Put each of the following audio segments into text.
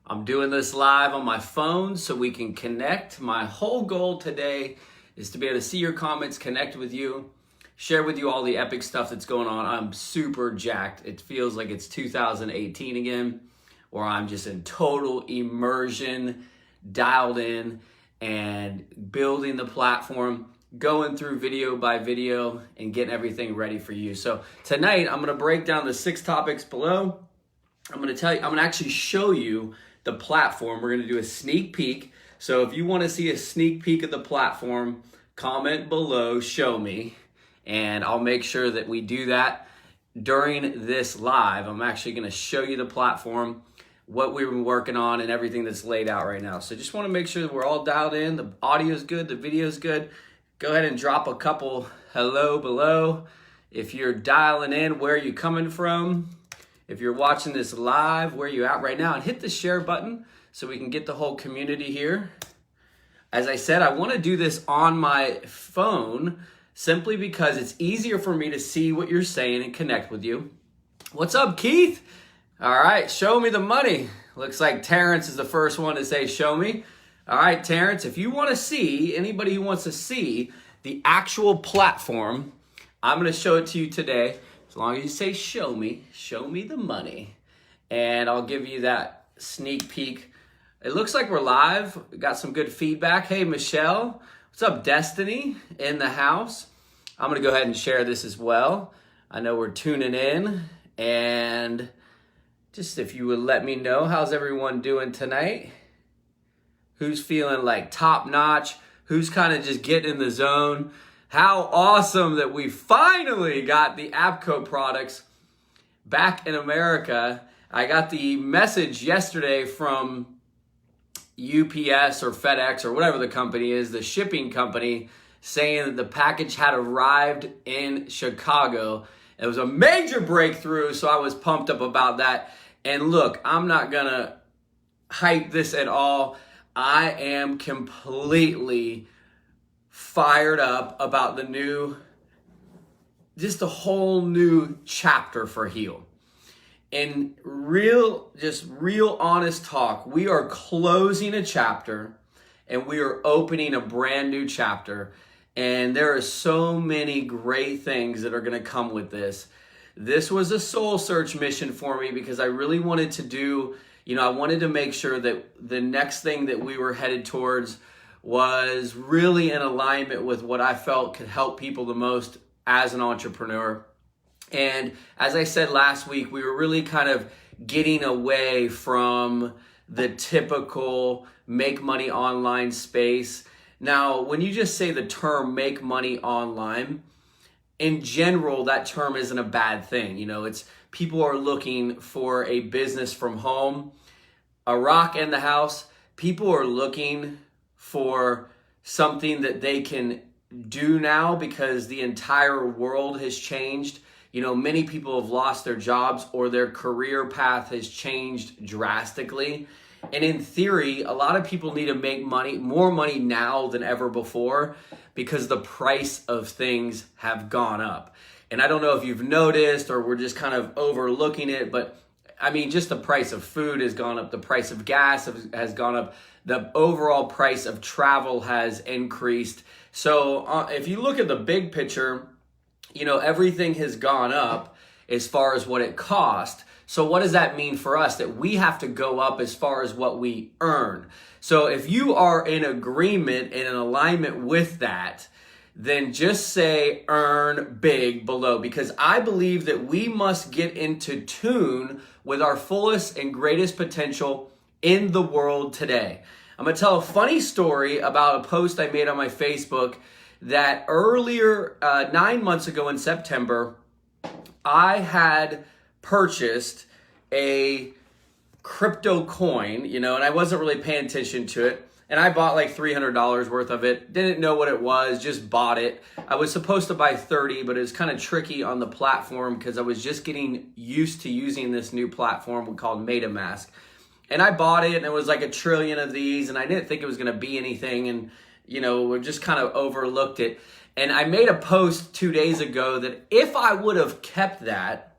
I'm doing this live on my phone so we can connect. My whole goal today is to be able to see your comments, connect with you, share with you all the epic stuff that's going on. I'm super jacked. It feels like it's 2018 again, where I'm just in total immersion, dialed in, and building the platform, going through video by video and getting everything ready for you. So tonight I'm going to break down the 6 topics below. I'm going to actually show you the platform. We're going to do a sneak peek. So if you want to see a sneak peek of the platform, comment below, show me, and I'll make sure that we do that during this live. I'm actually going to show you the platform, what we've been working on, and everything that's laid out right now. So just want to make sure that we're all dialed in. The audio is good, the video is good. Go ahead and drop a couple hello below. If you're dialing in, where are you coming from? If you're watching this live, where are you at right now? And hit the share button so we can get the whole community here. As I said, I want to do this on my phone simply because it's easier for me to see what you're saying and connect with you. What's up, Keith? All right, show me the money. Looks like Terrence is the first one to say show me. All right, Terrence, if you want to see, anybody who wants to see the actual platform, I'm going to show it to you today. As long as you say show me the money. And I'll give you that sneak peek. It looks like we're live. We got some good feedback. Hey, Michelle. What's up, Destiny in the house? I'm going to go ahead and share this as well. I know we're tuning in. And just if you would let me know, how's everyone doing tonight? Who's feeling like top notch? Who's kind of just getting in the zone? How awesome that we finally got the Abco products back in America. I got the message yesterday from UPS or FedEx or whatever the company is, the shipping company, saying that the package had arrived in Chicago. It was a major breakthrough, so I was pumped up about that. And look, I'm not gonna hype this at all. I am completely fired up about just a whole new chapter for Heal. In real honest talk, we are closing a chapter and we are opening a brand new chapter. And there are so many great things that are going to come with this. This was a soul search mission for me because I really wanted to do, I wanted to make sure that the next thing that we were headed towards was really in alignment with what I felt could help people the most as an entrepreneur. And as I said last week, we were really kind of getting away from the typical make money online space. Now, when you just say the term make money online, in general, that term isn't a bad thing. It's people are looking for a business from home, a rock in the house. People are looking for something that they can do now because the entire world has changed. Many people have lost their jobs or their career path has changed drastically. And in theory, a lot of people need to make more money now than ever before because the price of things have gone up. And I don't know if you've noticed or we're just kind of overlooking it, but just the price of food has gone up. The price of gas has gone up. The overall price of travel has increased. So if you look at the big picture, everything has gone up as far as what it cost. So what does that mean for us? That we have to go up as far as what we earn. So if you are in agreement and in alignment with that, then just say earn big below, because I believe that we must get into tune with our fullest and greatest potential in the world today. I'm going to tell a funny story about a post I made on my Facebook that earlier, 9 months ago in September, I had purchased a crypto coin, and I wasn't really paying attention to it. And I bought like $300 worth of it. Didn't know what it was, just bought it. I was supposed to buy 30, but it was kind of tricky on the platform because I was just getting used to using this new platform called MetaMask. And I bought it and it was like 1 trillion of these and I didn't think it was going to be anything. And, we just kind of overlooked it. And I made a post 2 days ago that if I would have kept that,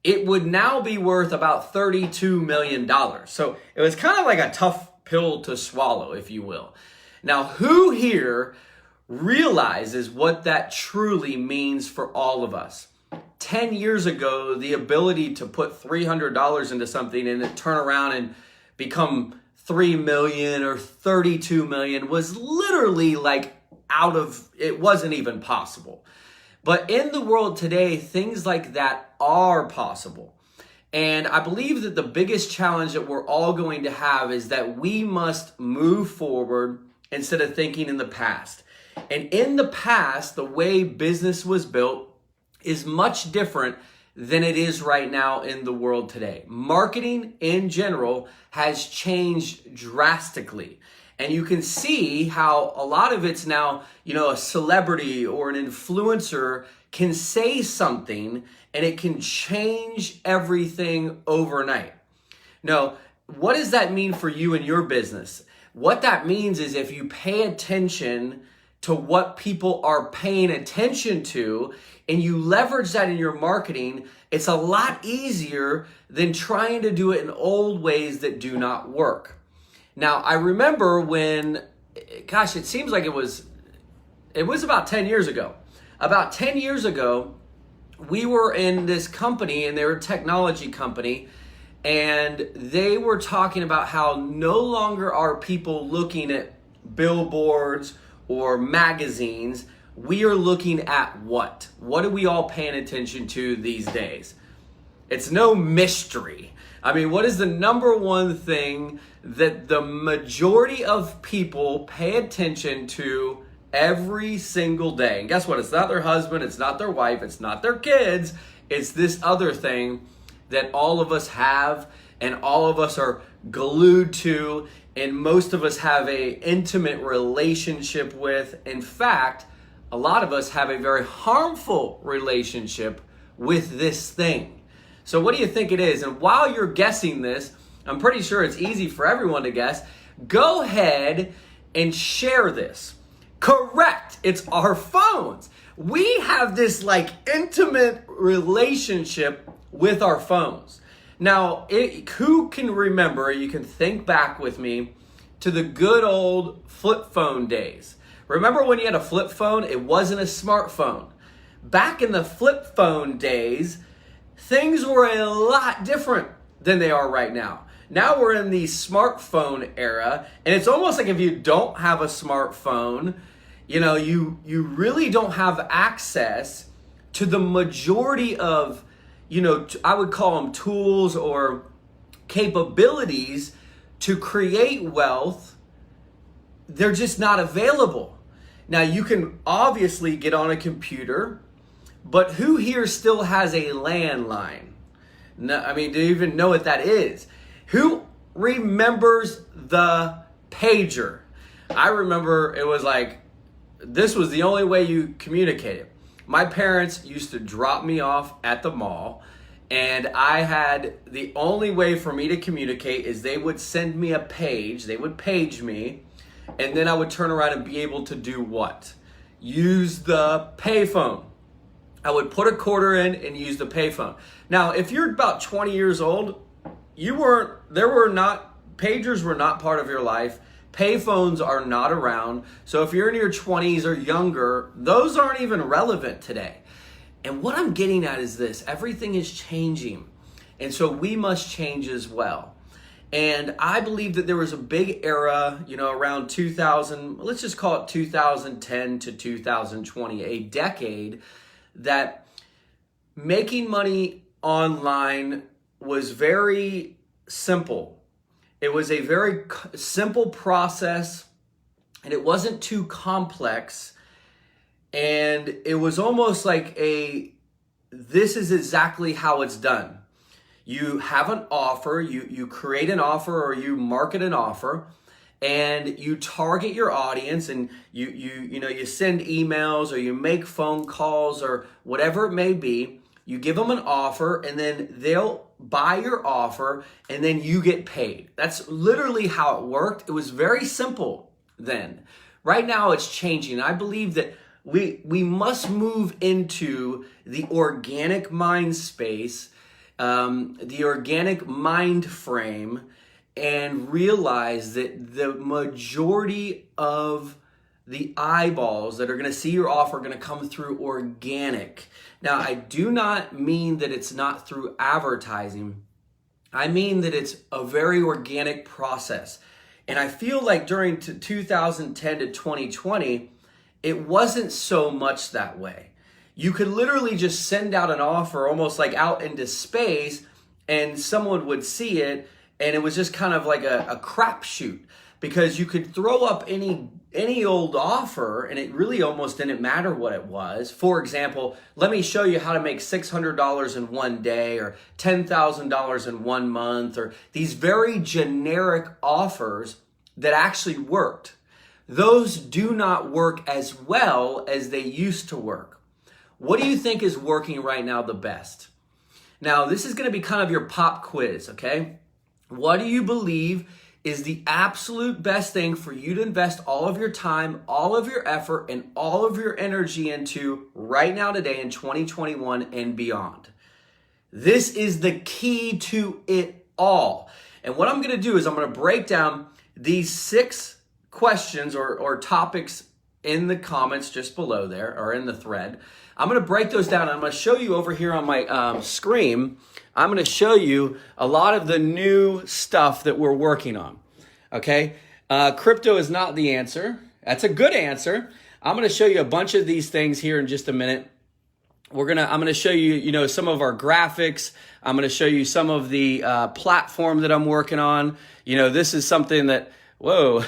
it would now be worth about $32 million. So it was kind of like a tough pill to swallow, if you will. Now, who here realizes what that truly means for all of us? 10 years ago, the ability to put $300 into something and it turn around and become 3 million or 32 million was literally like it wasn't even possible. But in the world today, things like that are possible. And I believe that the biggest challenge that we're all going to have is that we must move forward instead of thinking in the past. And in the past, the way business was built is much different than it is right now in the world today. Marketing in general has changed drastically. And you can see how a lot of it's now, a celebrity or an influencer can say something and it can change everything overnight. Now, what does that mean for you and your business? What that means is if you pay attention to what people are paying attention to and you leverage that in your marketing, it's a lot easier than trying to do it in old ways that do not work. Now, I remember when, it seems like it was about 10 years ago. About 10 years ago, we were in this company, and they were a technology company, and they were talking about how no longer are people looking at billboards or magazines. We are looking at what? What are we all paying attention to these days? It's no mystery. I mean, what is the number one thing that the majority of people pay attention to every single day? And guess what? It's not their husband, it's not their wife, it's not their kids. It's this other thing that all of us have and all of us are glued to, and most of us have an intimate relationship with. In fact, a lot of us have a very harmful relationship with this thing. So what do you think it is? And while you're guessing this, I'm pretty sure it's easy for everyone to guess. Go ahead and share this. Correct. It's our phones. We have this intimate relationship with our phones. Now, who can remember, you can think back with me to the good old flip phone days. Remember when you had a flip phone? It wasn't a smartphone. Back in the flip phone days, things were a lot different than they are right now. Now we're in the smartphone era, and it's almost like if you don't have a smartphone, you really don't have access to the majority of, I would call them tools or capabilities to create wealth. They're just not available. Now, you can obviously get on a computer, but who here still has a landline? No, do you even know what that is? Who remembers the pager? I remember it was this was the only way you communicated. My parents used to drop me off at the mall, and the only way for me to communicate is they would send me a page, they would page me, and then I would turn around and be able to do what? Use the payphone. I would put a quarter in and use the payphone. Now, if you're about 20 years old, pagers were not part of your life. Payphones are not around. So if you're in your 20s or younger, those aren't even relevant today. And what I'm getting at is this: everything is changing. And so we must change as well. And I believe that there was a big era, around 2000, let's just call it 2010 to 2020, a decade that making money online was very simple. It was a very simple process, and it wasn't too complex. And it was almost like this is exactly how it's done. You have an offer, you create an offer or you market an offer, and you target your audience, and you send emails or you make phone calls or whatever it may be. You give them an offer, and then they'll buy your offer, and then you get paid. That's literally how it worked. It was very simple then. Right now it's changing. I believe that we must move into the organic mind space the organic mind frame and realize that the majority of the eyeballs that are going to see your offer are going to come through organic. Now, I do not mean that it's not through advertising. I mean that it's a very organic process. And I feel like during 2010 to 2020, it wasn't so much that way. You could literally just send out an offer almost like out into space and someone would see it, and it was just kind of like a crapshoot, because you could throw up any old offer and it really almost didn't matter what it was. For example, let me show you how to make $600 in one day or $10,000 in 1 month, or these very generic offers that actually worked. Those do not work as well as they used to work. What do you think is working right now the best? Now, this is going to be kind of your pop quiz, okay? What do you believe is the absolute best thing for you to invest all of your time, all of your effort, and all of your energy into right now, today, in 2021 and beyond? This is the key to it all. And what I'm going to do is I'm going to break down these 6 questions or topics in the comments just below there, or in the thread. I'm going to break those down. I'm going to show you over here on my screen. I'm going to show you a lot of the new stuff that we're working on. Okay? Crypto is not the answer. That's a good answer. I'm going to show you a bunch of these things here in just a minute. I'm going to show you, some of our graphics. I'm going to show you some of the platform that I'm working on. This is something that, whoa,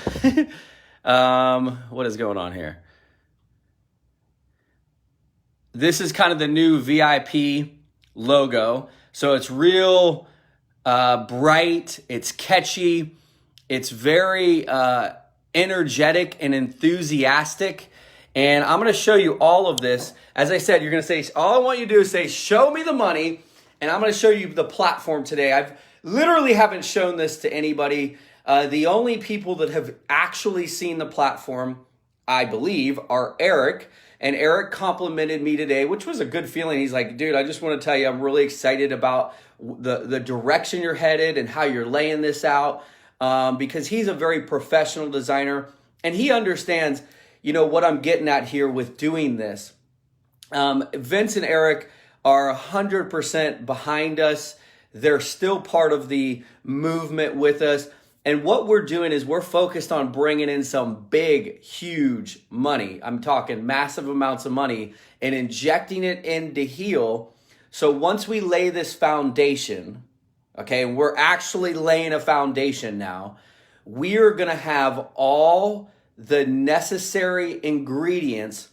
what is going on here? This is kind of the new VIP logo. So it's real bright, it's catchy, it's very energetic and enthusiastic. And I'm going to show you all of this. As I said, you're going to say, all I want you to do is say, show me the money. And I'm going to show you the platform today. I've literally haven't shown this to anybody. The only people that have actually seen the platform, I believe, are Eric. And Eric complimented me today, which was a good feeling. He's like, dude, I just want to tell you, I'm really excited about the direction you're headed and how you're laying this out, because he's a very professional designer and he understands, what I'm getting at here with doing this. Vince and Eric are 100% behind us. They're still part of the movement with us. And what we're doing is we're focused on bringing in some big, huge money. I'm talking massive amounts of money, and injecting it into Heal. So once we lay this foundation, okay, and we're actually laying a foundation now, we're going to have all the necessary ingredients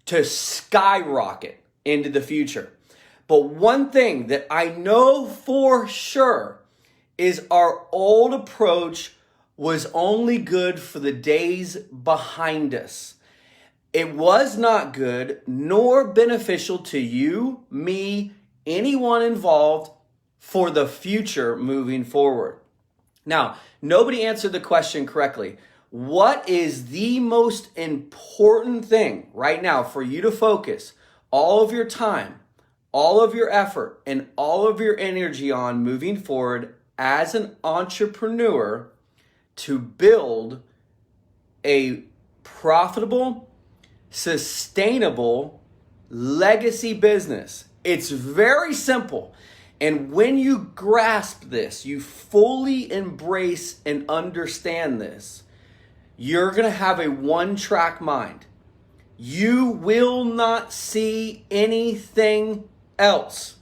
to skyrocket into the future. But one thing that I know for sure is our old approach was only good for the days behind us. It was not good nor beneficial to you, me, anyone involved for the future moving forward. Now, nobody answered the question correctly. What is the most important thing right now for you to focus all of your time, all of your effort, and all of your energy on moving forward as an entrepreneur to build a profitable, sustainable legacy business? It's very simple. And when you grasp this, you fully embrace and understand this, you're going to have a one-track mind. You will not see anything else.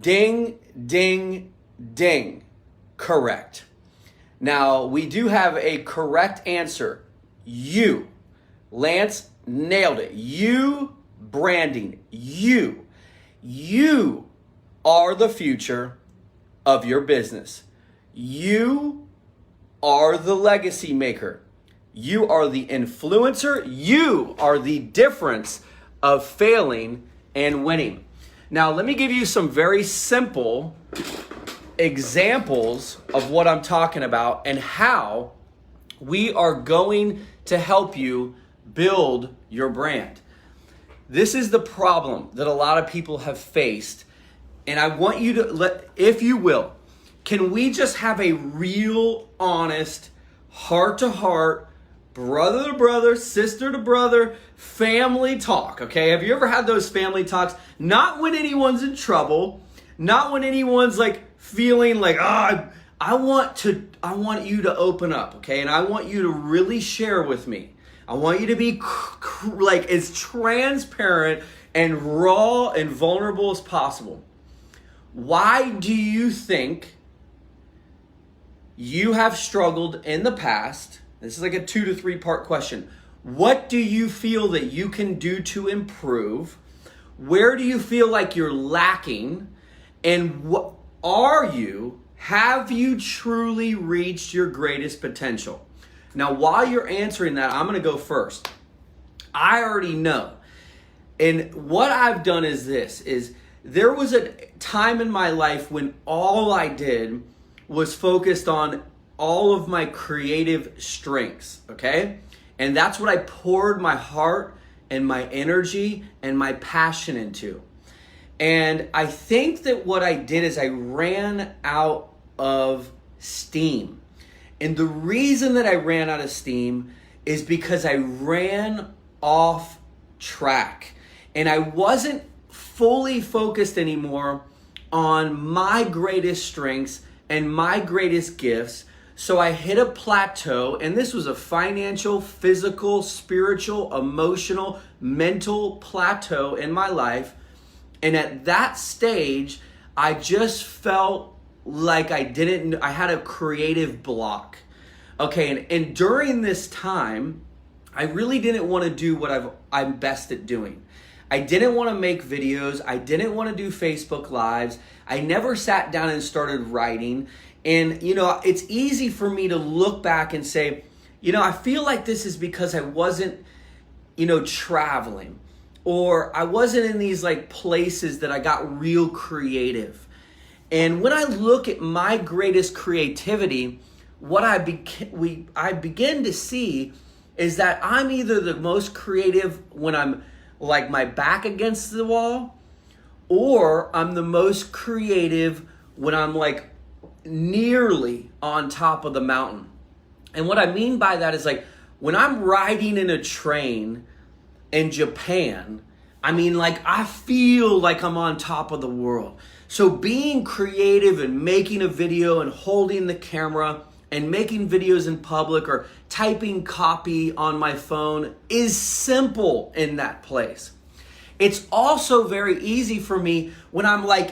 Ding, ding, ding. Correct. Now, we do have a correct answer. You. Lance nailed it. You branding. You. You are the future of your business. You are the legacy maker. You are the influencer. You are the difference of failing and winning. Now, let me give you some very simple examples of what I'm talking about and how we are going to help you build your brand. This is the problem that a lot of people have faced And I want you to, if you will, can we just have a real, honest, heart-to-heart, brother-to-brother, sister-to-brother, family talk, okay? Have you ever had those family talks? Not when anyone's in trouble, not when anyone's like feeling like, I want you to open up, okay? And I want you to really share with me. I want you to be like as transparent and raw and vulnerable as possible. Why do you think you have struggled in the past? This is like a 2 to 3 part question. What do you feel that you can do to improve? Where do you feel like you're lacking? And have you truly reached your greatest potential? Now, while you're answering that, I'm going to go first. I already know. And what I've done is there was a time in my life when all I did was focused on all of my creative strengths, okay? And that's what I poured my heart and my energy and my passion into. And I think that what I did is I ran out of steam. And the reason that I ran out of steam is because I ran off track. And I wasn't fully focused anymore on my greatest strengths and my greatest gifts. So I hit a plateau, and this was a financial, physical, spiritual, emotional, mental plateau in my life. And at that stage, I just felt like I had a creative block. Okay, and during this time, I really didn't want to do what I'm best at doing. I didn't want to make videos. I didn't want to do Facebook Lives. I never sat down and started writing. And, it's easy for me to look back and say, I feel like this is because I wasn't, traveling, or I wasn't in these like places that I got real creative. And when I look at my greatest creativity, what I begin to see is that I'm either the most creative when I'm like my back against the wall, or I'm the most creative when I'm like nearly on top of the mountain. And what I mean by that is like when I'm riding in a train in Japan, I feel like I'm on top of the world. So being creative and making a video and holding the camera and making videos in public or typing copy on my phone is simple in that place. It's also very easy for me when I'm like,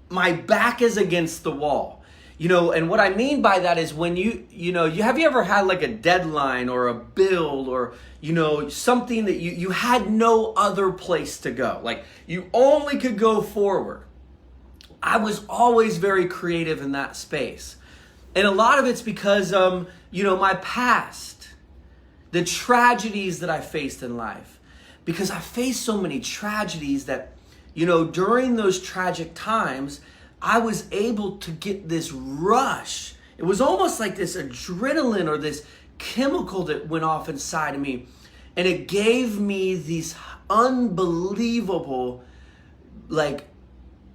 my back is against the wall. And what I mean by that is when have you ever had like a deadline or a bill or, something that you had no other place to go. Like you only could go forward. I was always very creative in that space. And a lot of it's because, my past, the tragedies that I faced in life, because I faced so many tragedies that, during those tragic times, I was able to get this rush. It was almost like this adrenaline or this chemical that went off inside of me. And it gave me these unbelievable,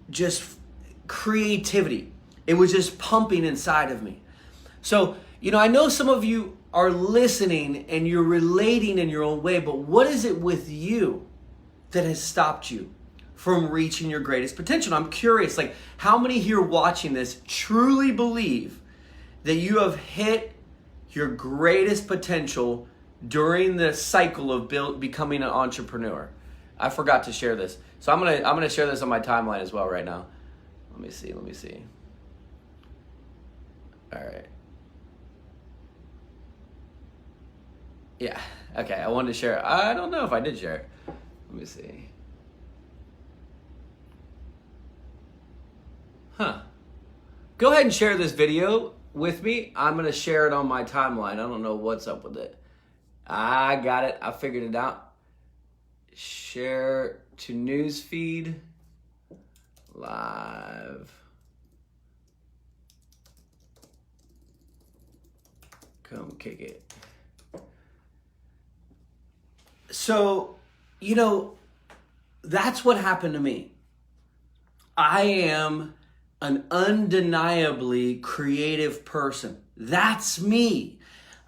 just creativity. It was just pumping inside of me. So, I know some of you are listening and you're relating in your own way, but what is it with you that has stopped you from reaching your greatest potential? I'm curious, how many here watching this truly believe that you have hit your greatest potential during the cycle of becoming an entrepreneur? I forgot to share this. So I'm gonna share this on my timeline as well right now. Let me see. All right. Yeah, okay, I wanted to share it. I don't know if I did share it. Let me see. Go ahead and share this video with me. I'm going to share it on my timeline. I don't know what's up with it. I got it. I figured it out. Share to newsfeed. Live. Come kick it. So, that's what happened to me. I am an undeniably creative person. That's me.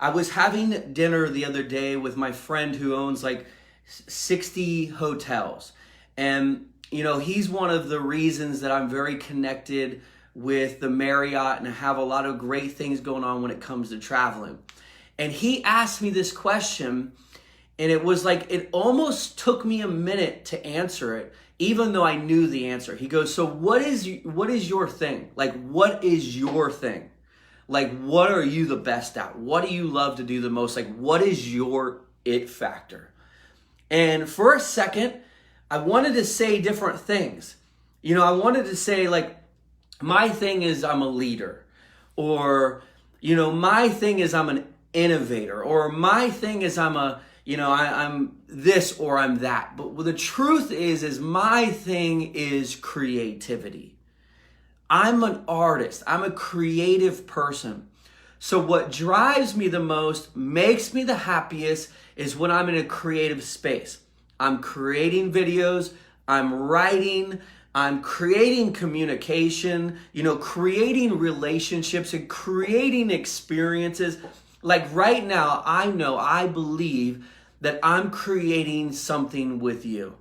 I was having dinner the other day with my friend who owns like 60 hotels. And, he's one of the reasons that I'm very connected with the Marriott and have a lot of great things going on when it comes to traveling. And he asked me this question, and it was like, it almost took me a minute to answer it, even though I knew the answer. He goes, so what is your thing? Like, what is your thing? Like, what are you the best at? What do you love to do the most? Like, what is your it factor? And for a second, I wanted to say different things. I wanted to say, like, my thing is I'm a leader. Or, my thing is I'm an innovator. Or my thing is I'm this or I'm that. But the truth is my thing is creativity. I'm an artist. I'm a creative person. So what drives me the most, makes me the happiest, is when I'm in a creative space. I'm creating videos, I'm writing, I'm creating communication, creating relationships and creating experiences. Like right now, I believe that I'm creating something with you.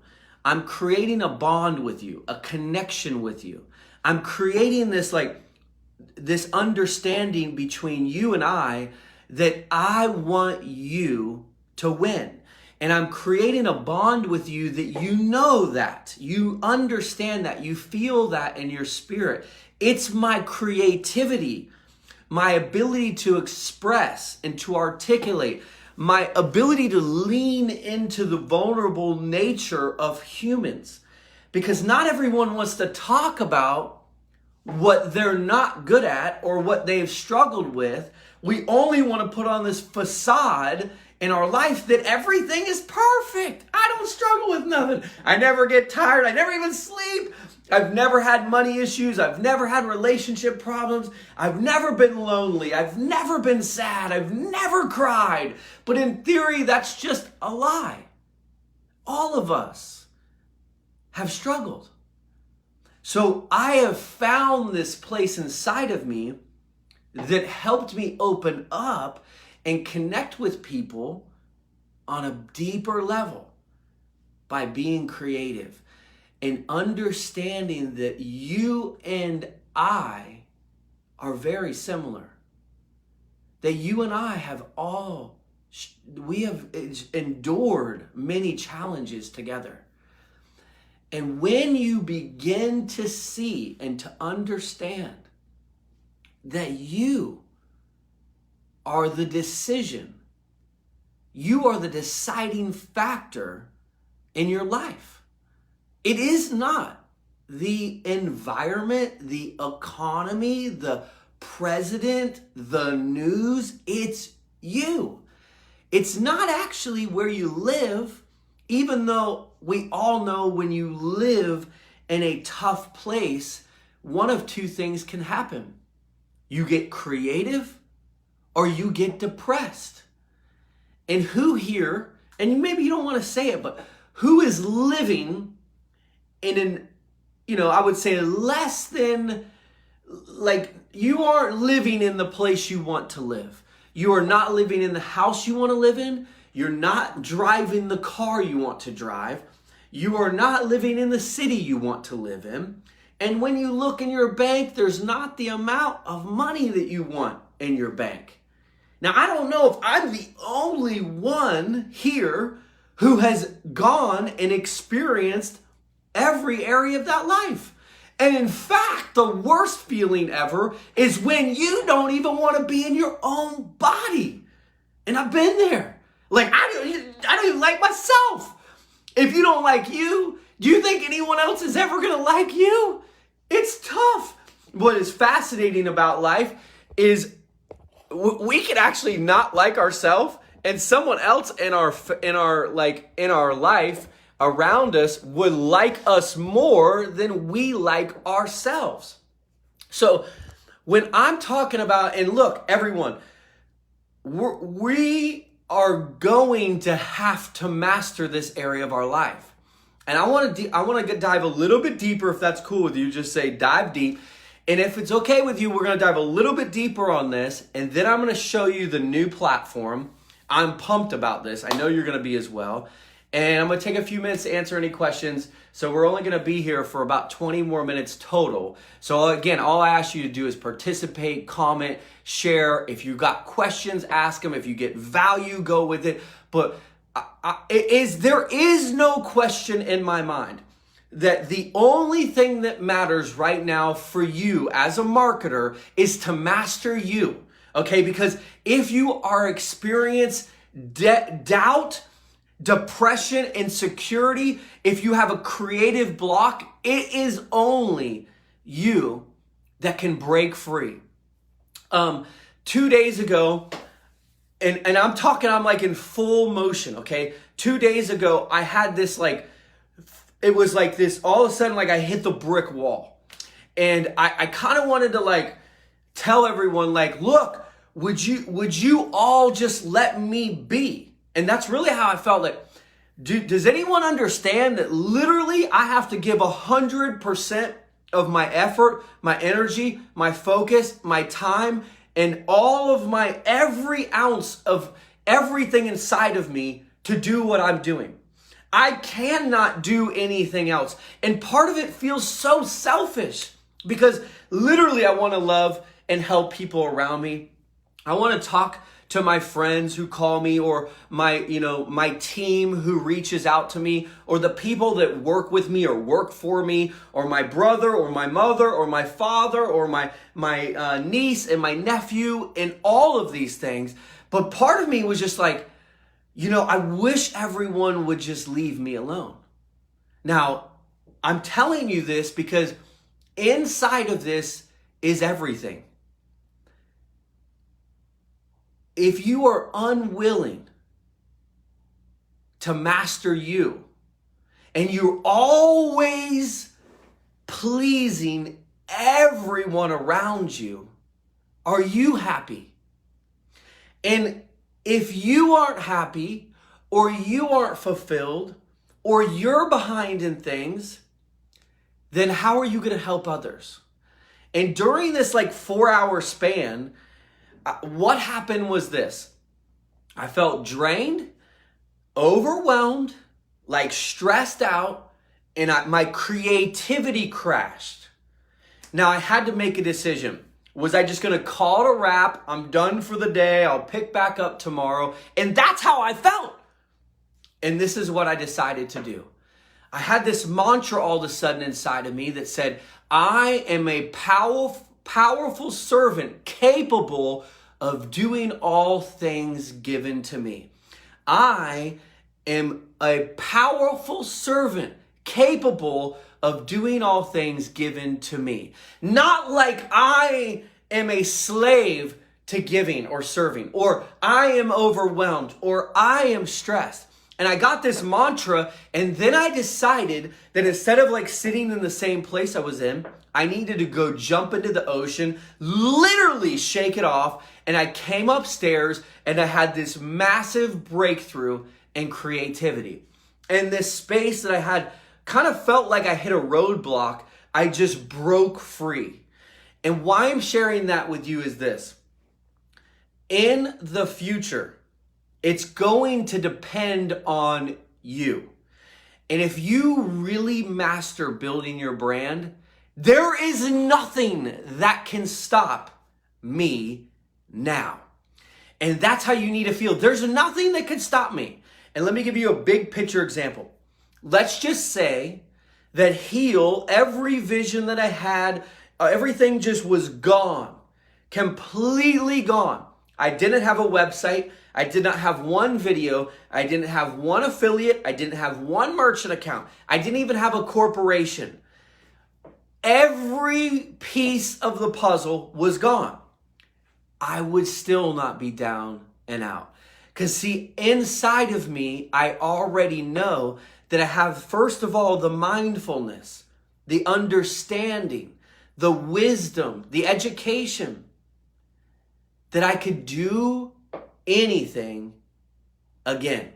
I'm creating a bond with you, a connection with you. I'm creating this understanding between you and I that I want you to win. And I'm creating a bond with you that you understand that, you feel that in your spirit. It's my creativity, my ability to express and to articulate, my ability to lean into the vulnerable nature of humans. Because not everyone wants to talk about what they're not good at or what they've struggled with. We only want to put on this facade in our life that everything is perfect. I don't struggle with nothing. I never get tired. I never even sleep. I've never had money issues. I've never had relationship problems. I've never been lonely. I've never been sad. I've never cried. But in theory, that's just a lie. All of us have struggled. So I have found this place inside of me that helped me open up and connect with people on a deeper level by being creative and understanding that you and I are very similar. That you and I we have endured many challenges together. And when you begin to see and to understand that you are the decision, you are the deciding factor in your life. It is not the environment, the economy, the president, the news. It's you. It's not actually where you live, even though we all know when you live in a tough place, one of two things can happen. You get creative or you get depressed. And who here, and maybe you don't want to say it, but who is living in I would say less than, you aren't living in the place you want to live. You are not living in the house you want to live in. You're not driving the car you want to drive. You are not living in the city you want to live in. And when you look in your bank, there's not the amount of money that you want in your bank. Now, I don't know if I'm the only one here who has gone and experienced every area of that life. And in fact, the worst feeling ever is when you don't even want to be in your own body. And I've been there. I don't even like myself. If you don't like you, do you think anyone else is ever going to like you? It's tough. What is fascinating about life is we can actually not like ourselves, and someone else in our life around us would like us more than we like ourselves. So when I'm talking about, and look, everyone, we are going to have to master this area of our life. And I want to dive a little bit deeper. If that's cool with you, just say dive deep. And if it's okay with you, we're going to dive a little bit deeper on this. And then I'm going to show you the new platform. I'm pumped about this. I know you're going to be as well. And I'm going to take a few minutes to answer any questions. So we're only going to be here for about 20 more minutes total. So again, all I ask you to do is participate, comment, share. If you've got questions, ask them. If you get value, go with it. But there is no question in my mind that the only thing that matters right now for you as a marketer is to master you, okay? Because if you are experiencing doubt, depression, insecurity, if you have a creative block, it is only you that can break free. 2 days ago, and I'm like in full motion, okay? 2 days ago, I had this it was like this, all of a sudden, like I hit the brick wall. And I kind of wanted to like tell everyone like, look, would you all just let me be? And that's really how I felt. Like, does anyone understand that literally I have to give 100% of my effort, my energy, my focus, my time, and all of my every ounce of everything inside of me to do what I'm doing? I cannot do anything else. And part of it feels so selfish because literally I want to love and help people around me. I want to talk to my friends who call me, or my team who reaches out to me, or the people that work with me or work for me, or my brother or my mother or my father or my niece and my nephew, and all of these things. But part of me was just like, I wish everyone would just leave me alone. Now, I'm telling you this because inside of this is everything. If you are unwilling to master you, and you're always pleasing everyone around you, are you happy? And if you aren't happy, or you aren't fulfilled, or you're behind in things, then how are you going to help others? And during this 4-hour span, what happened was this. I felt drained, overwhelmed, stressed out, and my creativity crashed. Now I had to make a decision. Was I just going to call it a wrap? I'm done for the day. I'll pick back up tomorrow. And that's how I felt. And this is what I decided to do. I had this mantra all of a sudden inside of me that said, I am a powerful servant capable of doing all things given to me. I am a powerful servant capable of doing all things given to me. Not like I am a slave to giving or serving, or I am overwhelmed, or I am stressed. And I got this mantra, and then I decided that instead of sitting in the same place I was in, I needed to go jump into the ocean, literally shake it off. And I came upstairs and I had this massive breakthrough in creativity. And this space that I had kind of felt like I hit a roadblock, I just broke free. And why I'm sharing that with you is this. In the future, it's going to depend on you. And if you really master building your brand, there is nothing that can stop me now. And that's how you need to feel. There's nothing that can stop me. And let me give you a big picture example. Let's just say that Heal, every vision that I had, everything just was gone, completely gone. I didn't have a website. I did not have one video. I didn't have one affiliate. I didn't have one merchant account. I didn't even have a corporation. Every piece of the puzzle was gone. I would still not be down and out. Because see, inside of me, I already know that I have, first of all, the mindfulness, the understanding, the wisdom, the education, that I could do anything again.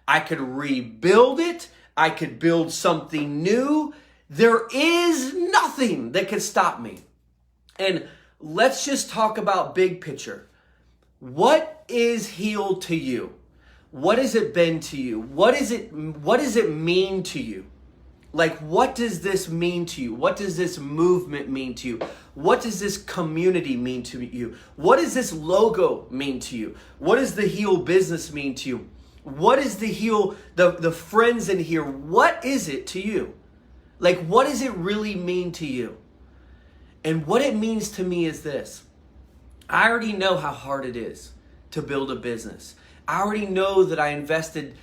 I could rebuild it. I could build something new. There is nothing that could stop me. And let's just talk about big picture. What is healed to you? What has it been to you? What does it mean to you? Like, what does this mean to you? What does this movement mean to you? What does this community mean to you? What does this logo mean to you? What does the Heal business mean to you? What is the Heal, the friends in here? What is it to you? Like, what does it really mean to you? And what it means to me is this. I already know how hard it is to build a business. I already know that I invested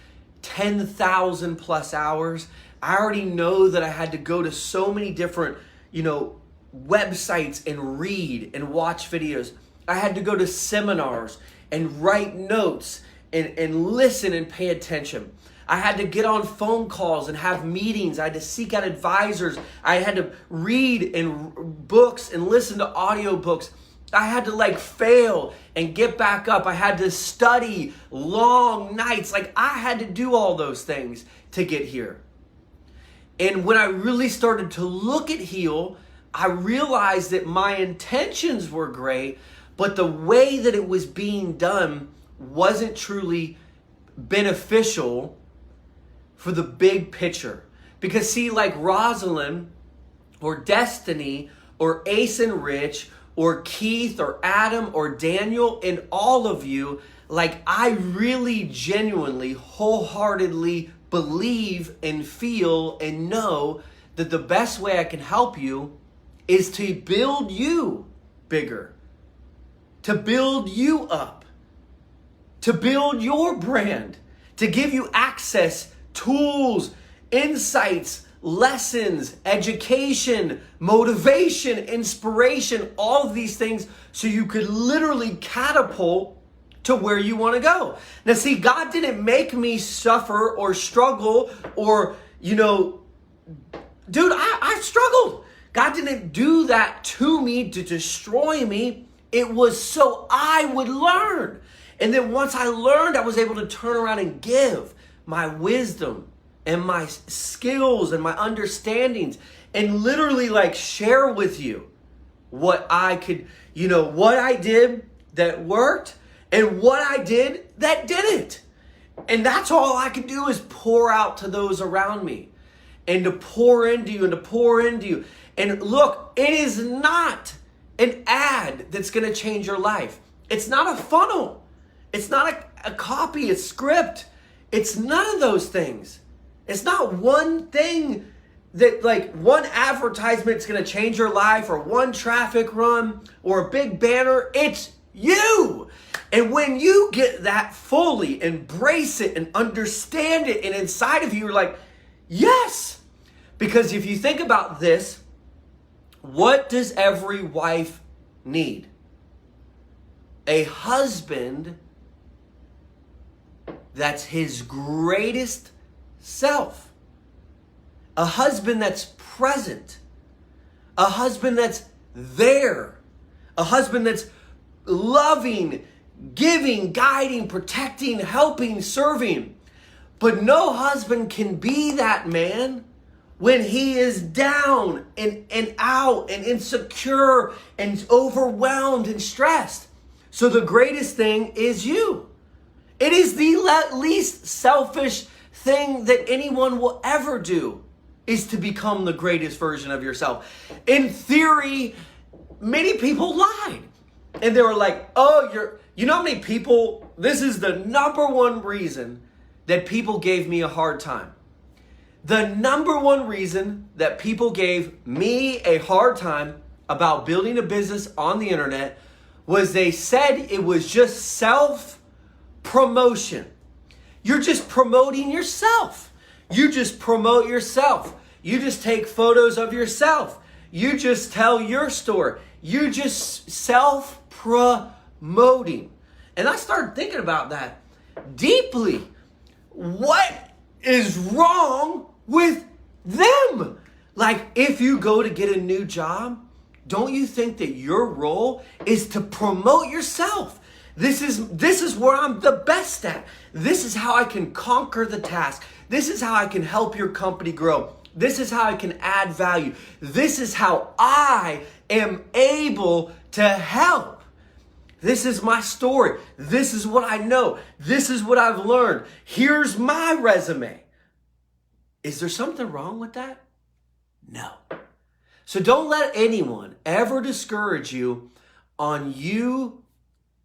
10,000 plus hours. I already know that I had to go to so many different, websites and read and watch videos. I had to go to seminars and write notes and listen and pay attention. I had to get on phone calls and have meetings. I had to seek out advisors. I had to read books and listen to audiobooks. I had to fail and get back up. I had to study long nights. I had to do all those things to get here. And when I really started to look at Heal, I realized that my intentions were great, but the way that it was being done wasn't truly beneficial for the big picture. Because see, like Rosalind or Destiny or Ace and Rich or Keith or Adam or Daniel and all of you, I really genuinely, wholeheartedly believe and feel and know that the best way I can help you is to build you bigger, to build you up, to build your brand, to give you access, tools, insights, lessons, education, motivation, inspiration, all of these things so you could literally catapult to where you want to go. Now see, God didn't make me suffer or struggle or, I struggled. God didn't do that to me to destroy me. It was so I would learn. And then once I learned, I was able to turn around and give my wisdom and my skills and my understandings and literally share with you what I could, what I did that worked and what I did that didn't. And that's all I can do is pour out to those around me and to pour into you and to pour into you. And look, it is not an ad that's going to change your life. It's not a funnel. It's not a copy, a script. It's none of those things. It's not one thing that one advertisement's going to change your life or one traffic run or a big banner. It's you. And when you get that fully, embrace it and understand it, and inside of you, you're like, yes. Because if you think about this, what does every wife need? A husband that's his greatest self. A husband that's present. A husband that's there. A husband that's loving, giving, guiding, protecting, helping, serving. But no husband can be that man when he is down and out and insecure and overwhelmed and stressed. So the greatest thing is you. It is the least selfish thing that anyone will ever do, is to become the greatest version of yourself. In theory, many people lied. And they were like, you know how many people, this is the number one reason that people gave me a hard time. The number one reason that people gave me a hard time about building a business on the internet was they said it was just self-promotion. You're just promoting yourself. You just promote yourself. You just take photos of yourself. You just tell your story. You just self-promoting. And I started thinking about that deeply. What is wrong with them? If you go to get a new job, don't you think that your role is to promote yourself? This is where I'm the best at. This is how I can conquer the task. This is how I can help your company grow. This is how I can add value. This is how I am able to help. This is my story. This is what I know. This is what I've learned. Here's my resume. Is there something wrong with that? No. So don't let anyone ever discourage you on you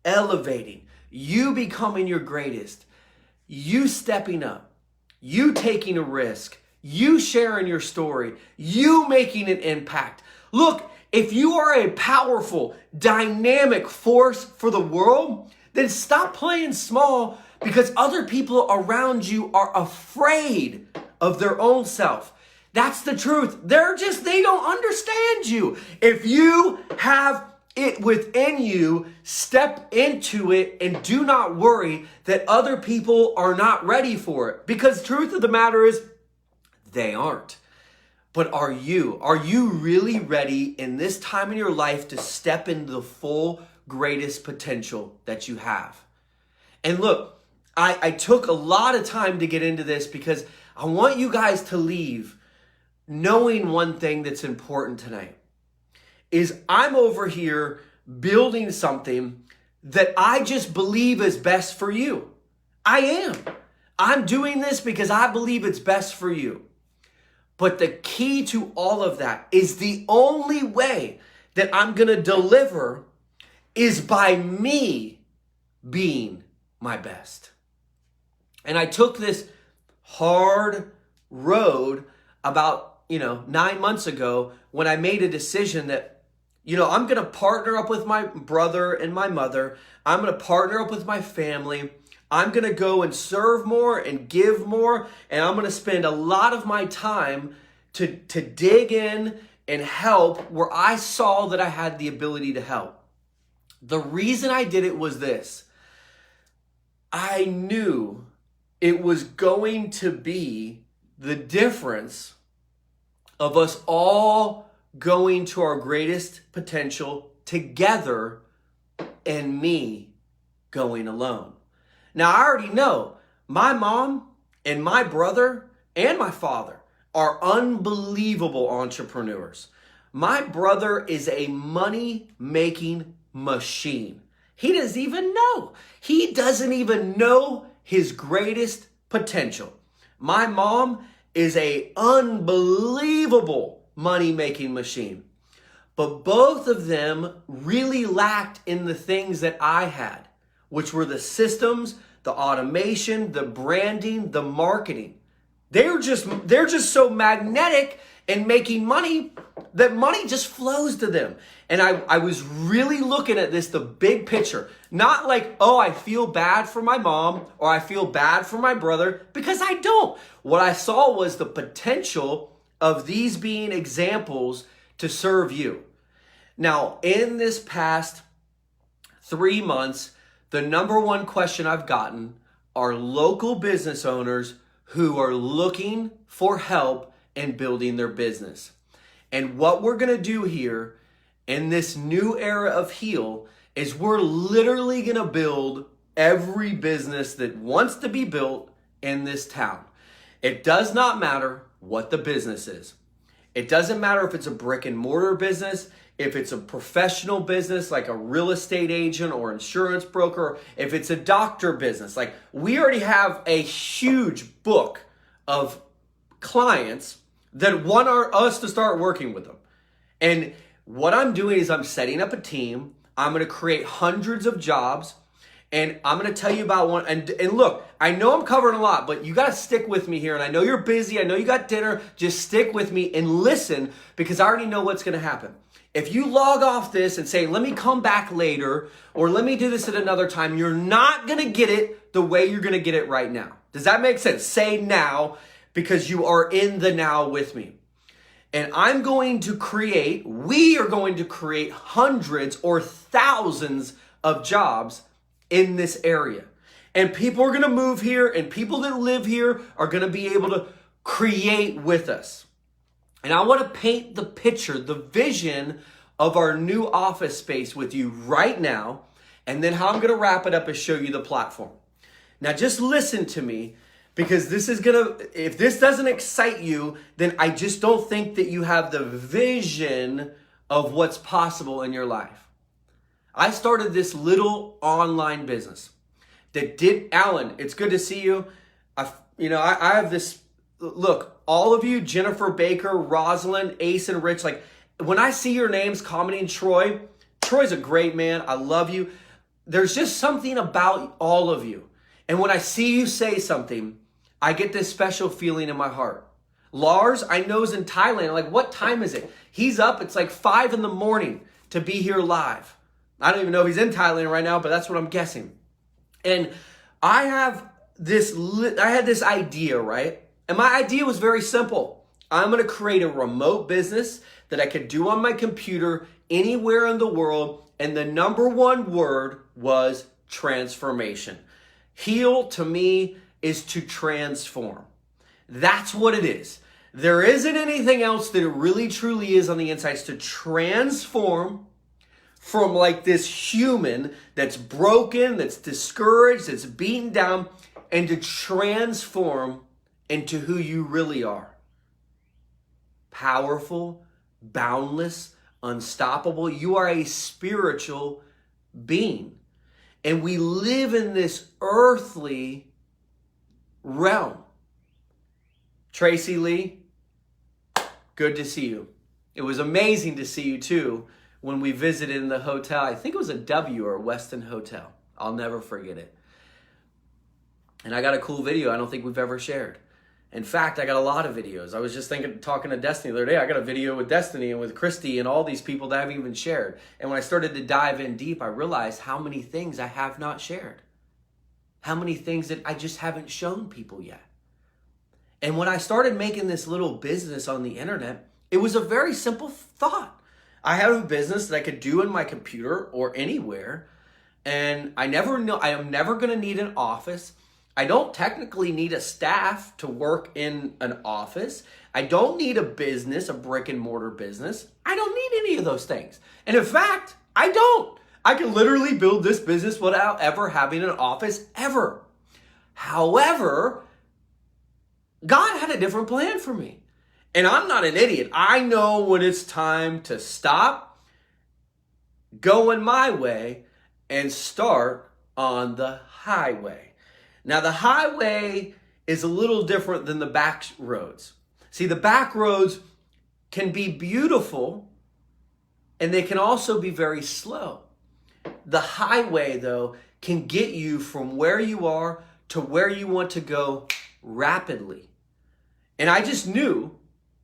elevating, you becoming your greatest, you stepping up, you taking a risk, you sharing your story, you making an impact. Look, if you are a powerful, dynamic force for the world, then stop playing small because other people around you are afraid of their own self. That's the truth. They don't understand you. If you have it within you, step into it and do not worry that other people are not ready for it. Because the truth of the matter is, they aren't. But are you? Are you really ready in this time in your life to step into the full greatest potential that you have? And look, I took a lot of time to get into this because I want you guys to leave knowing one thing that's important tonight is I'm over here building something that I just believe is best for you. I am. I'm doing this because I believe it's best for you. But the key to all of that is the only way that I'm going to deliver is by me being my best. And I took this hard road about 9 months ago when I made a decision that, I'm going to partner up with my brother and my mother. I'm going to partner up with my family. I'm going to go and serve more and give more. And I'm going to spend a lot of my time to dig in and help where I saw that I had the ability to help. The reason I did it was this. I knew it was going to be the difference of us all going to our greatest potential together and me going alone. Now, I already know my mom and my brother and my father are unbelievable entrepreneurs. My brother is a money-making machine. He doesn't even know. He doesn't even know his greatest potential. My mom is a unbelievable money-making machine. But both of them really lacked in the things that I had, which were the systems, the automation, the branding, the marketing. They're just so magnetic and making money that money just flows to them. And I was really looking at this, the big picture. Not like, oh, I feel bad for my mom or I feel bad for my brother, because I don't. What I saw was the potential of these being examples to serve you. Now, in this past 3 months, the number one question I've gotten are local business owners who are looking for help in building their business. And what we're going to do here in this new era of Heal is we're literally going to build every business that wants to be built in this town. It does not matter what the business is. It doesn't matter if it's a brick and mortar business, if it's a professional business like a real estate agent or insurance broker, if it's a doctor business. Like, we already have a huge book of clients that want us to start working with them. And what I'm doing is I'm setting up a team. I'm going to create hundreds of jobs. And I'm going to tell you about one. And look, I know I'm covering a lot, but you got to stick with me here. And I know you're busy. I know you got dinner. Just stick with me and listen, because I already know what's going to happen. If you log off this and say, let me come back later, or let me do this at another time, you're not going to get it the way you're going to get it right now. Does that make sense? Say now, because you are in the now with me. And we are going to create hundreds or thousands of jobs in this area. And people are going to move here, and people that live here are going to be able to create with us. And I want to paint the picture, the vision of our new office space with you right now. And then how I'm going to wrap it up is show you the platform. Now just listen to me, because this is going to, if this doesn't excite you, then I just don't think that you have the vision of what's possible in your life. I started this little online business that did, Alan, it's good to see you. I have this, look, all of you, Jennifer Baker, Rosalind, Ace and Rich, like when I see your names commenting Troy's a great man. I love you. There's just something about all of you. And when I see you say something, I get this special feeling in my heart. Lars, I know, is in Thailand. Like, what time is it? He's up. It's like 5 a.m. to be here live. I don't even know if he's in Thailand right now, but that's what I'm guessing. And I had this idea, right? And my idea was very simple. I'm going to create a remote business that I could do on my computer anywhere in the world. And the number one word was transformation. Heal, to me, is to transform. That's what it is. There isn't anything else that it really truly is on the inside. It's to transform from like this human that's broken, that's discouraged, that's beaten down, and to transform into who you really are. Powerful, boundless, unstoppable. You are a spiritual being. And we live in this earthly realm. Tracy Lee, good to see you. It was amazing to see you too when we visited in the hotel. I think it was a W or a Westin hotel. I'll never forget it. And I got a cool video I don't think we've ever shared. In fact, I got a lot of videos. I was just talking to Destiny the other day. I got a video with Destiny and with Christy and all these people that I haven't even shared. And when I started to dive in deep, I realized how many things I have not shared. How many things that I just haven't shown people yet. And when I started making this little business on the internet, it was a very simple thought. I have a business that I could do in my computer or anywhere. And I am never going to need an office. I don't technically need a staff to work in an office. I don't need a business, a brick and mortar business. I don't need any of those things. And in fact, I don't. I can literally build this business without ever having an office ever. However, God had a different plan for me. And I'm not an idiot. I know when it's time to stop going my way and start on the highway. Now, the highway is a little different than the back roads. See, the back roads can be beautiful, and they can also be very slow. The highway, though, can get you from where you are to where you want to go rapidly. And I just knew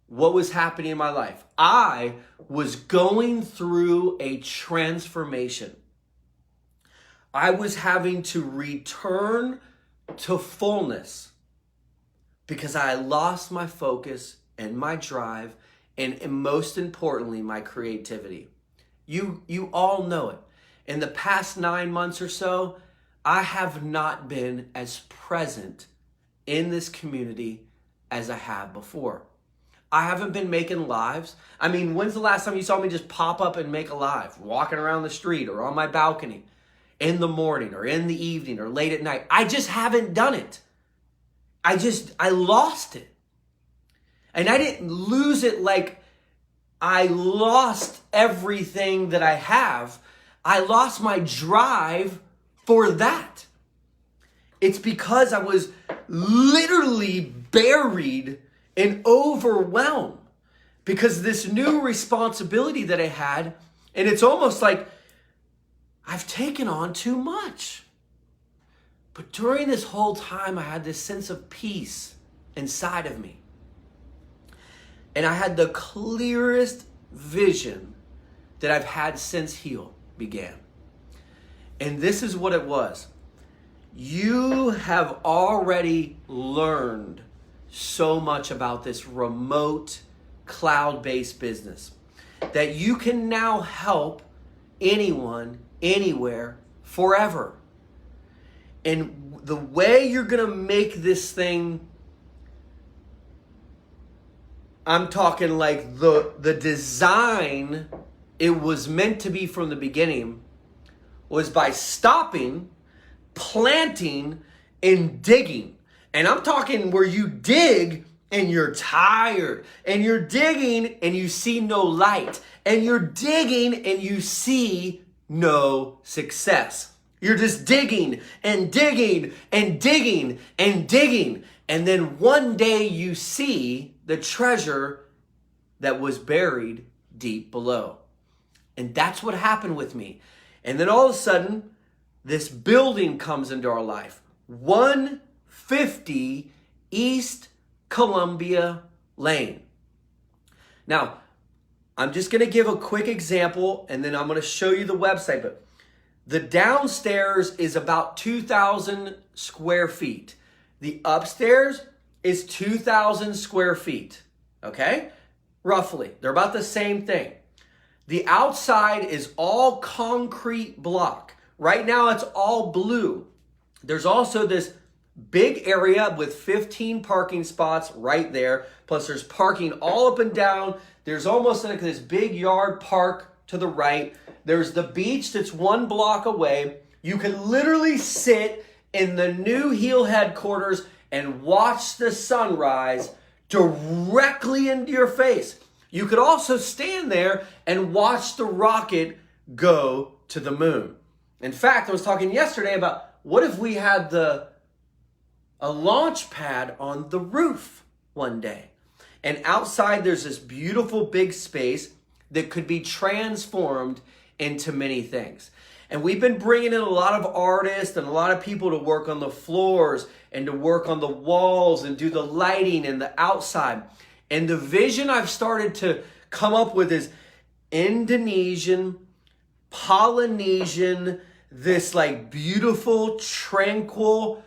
what was happening in my life. I was going through a transformation. I was having to return to fullness because I lost my focus and my drive and most importantly, my creativity. You all know it. In the past 9 months or so, I have not been as present in this community as I have before. I haven't been making lives. I mean, when's the last time you saw me just pop up and make a live, walking around the street or on my balcony? In the morning or in the evening or late at night. I just haven't done it. I lost it. And I didn't lose it like I lost everything that I have. I lost my drive for that. It's because I was literally buried and overwhelmed because this new responsibility that I had, and it's almost like I've taken on too much. But during this whole time, I had this sense of peace inside of me. And I had the clearest vision that I've had since Heal began. And this is what it was. You have already learned so much about this remote, cloud-based business that you can now help anyone, anywhere, forever. And the way you're going to make this thing, I'm talking like the design it was meant to be from the beginning, was by stopping, planting, and digging. And I'm talking where you dig and you're tired, and you're digging and you see no light, and you're digging and you see no success. You're just digging and digging and digging and digging. And then one day you see the treasure that was buried deep below. And that's what happened with me. And then all of a sudden, this building comes into our life. 150 East Columbia Lane. Now, I'm just going to give a quick example and then I'm going to show you the website. But the downstairs is about 2,000 square feet. The upstairs is 2,000 square feet. Okay? Roughly. They're about the same thing. The outside is all concrete block. Right now it's all blue. There's also this big area with 15 parking spots right there. Plus there's parking all up and down. There's almost like this big yard park to the right. There's the beach that's 1 block away. You can literally sit in the new Heel headquarters and watch the sunrise directly into your face. You could also stand there and watch the rocket go to the moon. In fact, I was talking yesterday about what if we had a launch pad on the roof one day. And outside there's this beautiful big space that could be transformed into many things. And we've been bringing in a lot of artists and a lot of people to work on the floors and to work on the walls and do the lighting and the outside. And the vision I've started to come up with is Indonesian, Polynesian, this like beautiful, tranquil.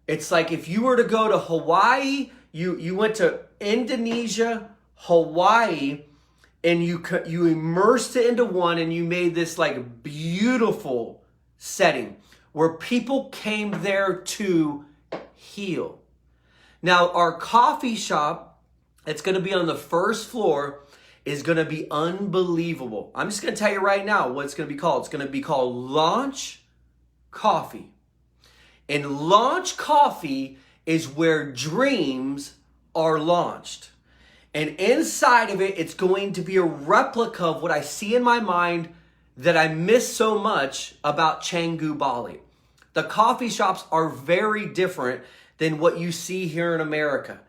It's like if you were to go to Hawaii, you went to Indonesia, Hawaii, and you immersed it into one and you made this like beautiful setting where people came there to heal. Now our coffee shop, it's going to be on the first floor, is going to be unbelievable. I'm just going to tell you right now what it's going to be called. It's going to be called Launch Coffee. And Launch Coffee is where dreams are launched. And inside of it, it's going to be a replica of what I see in my mind that I miss so much about Canggu, Bali. The coffee shops are very different than what you see here in America.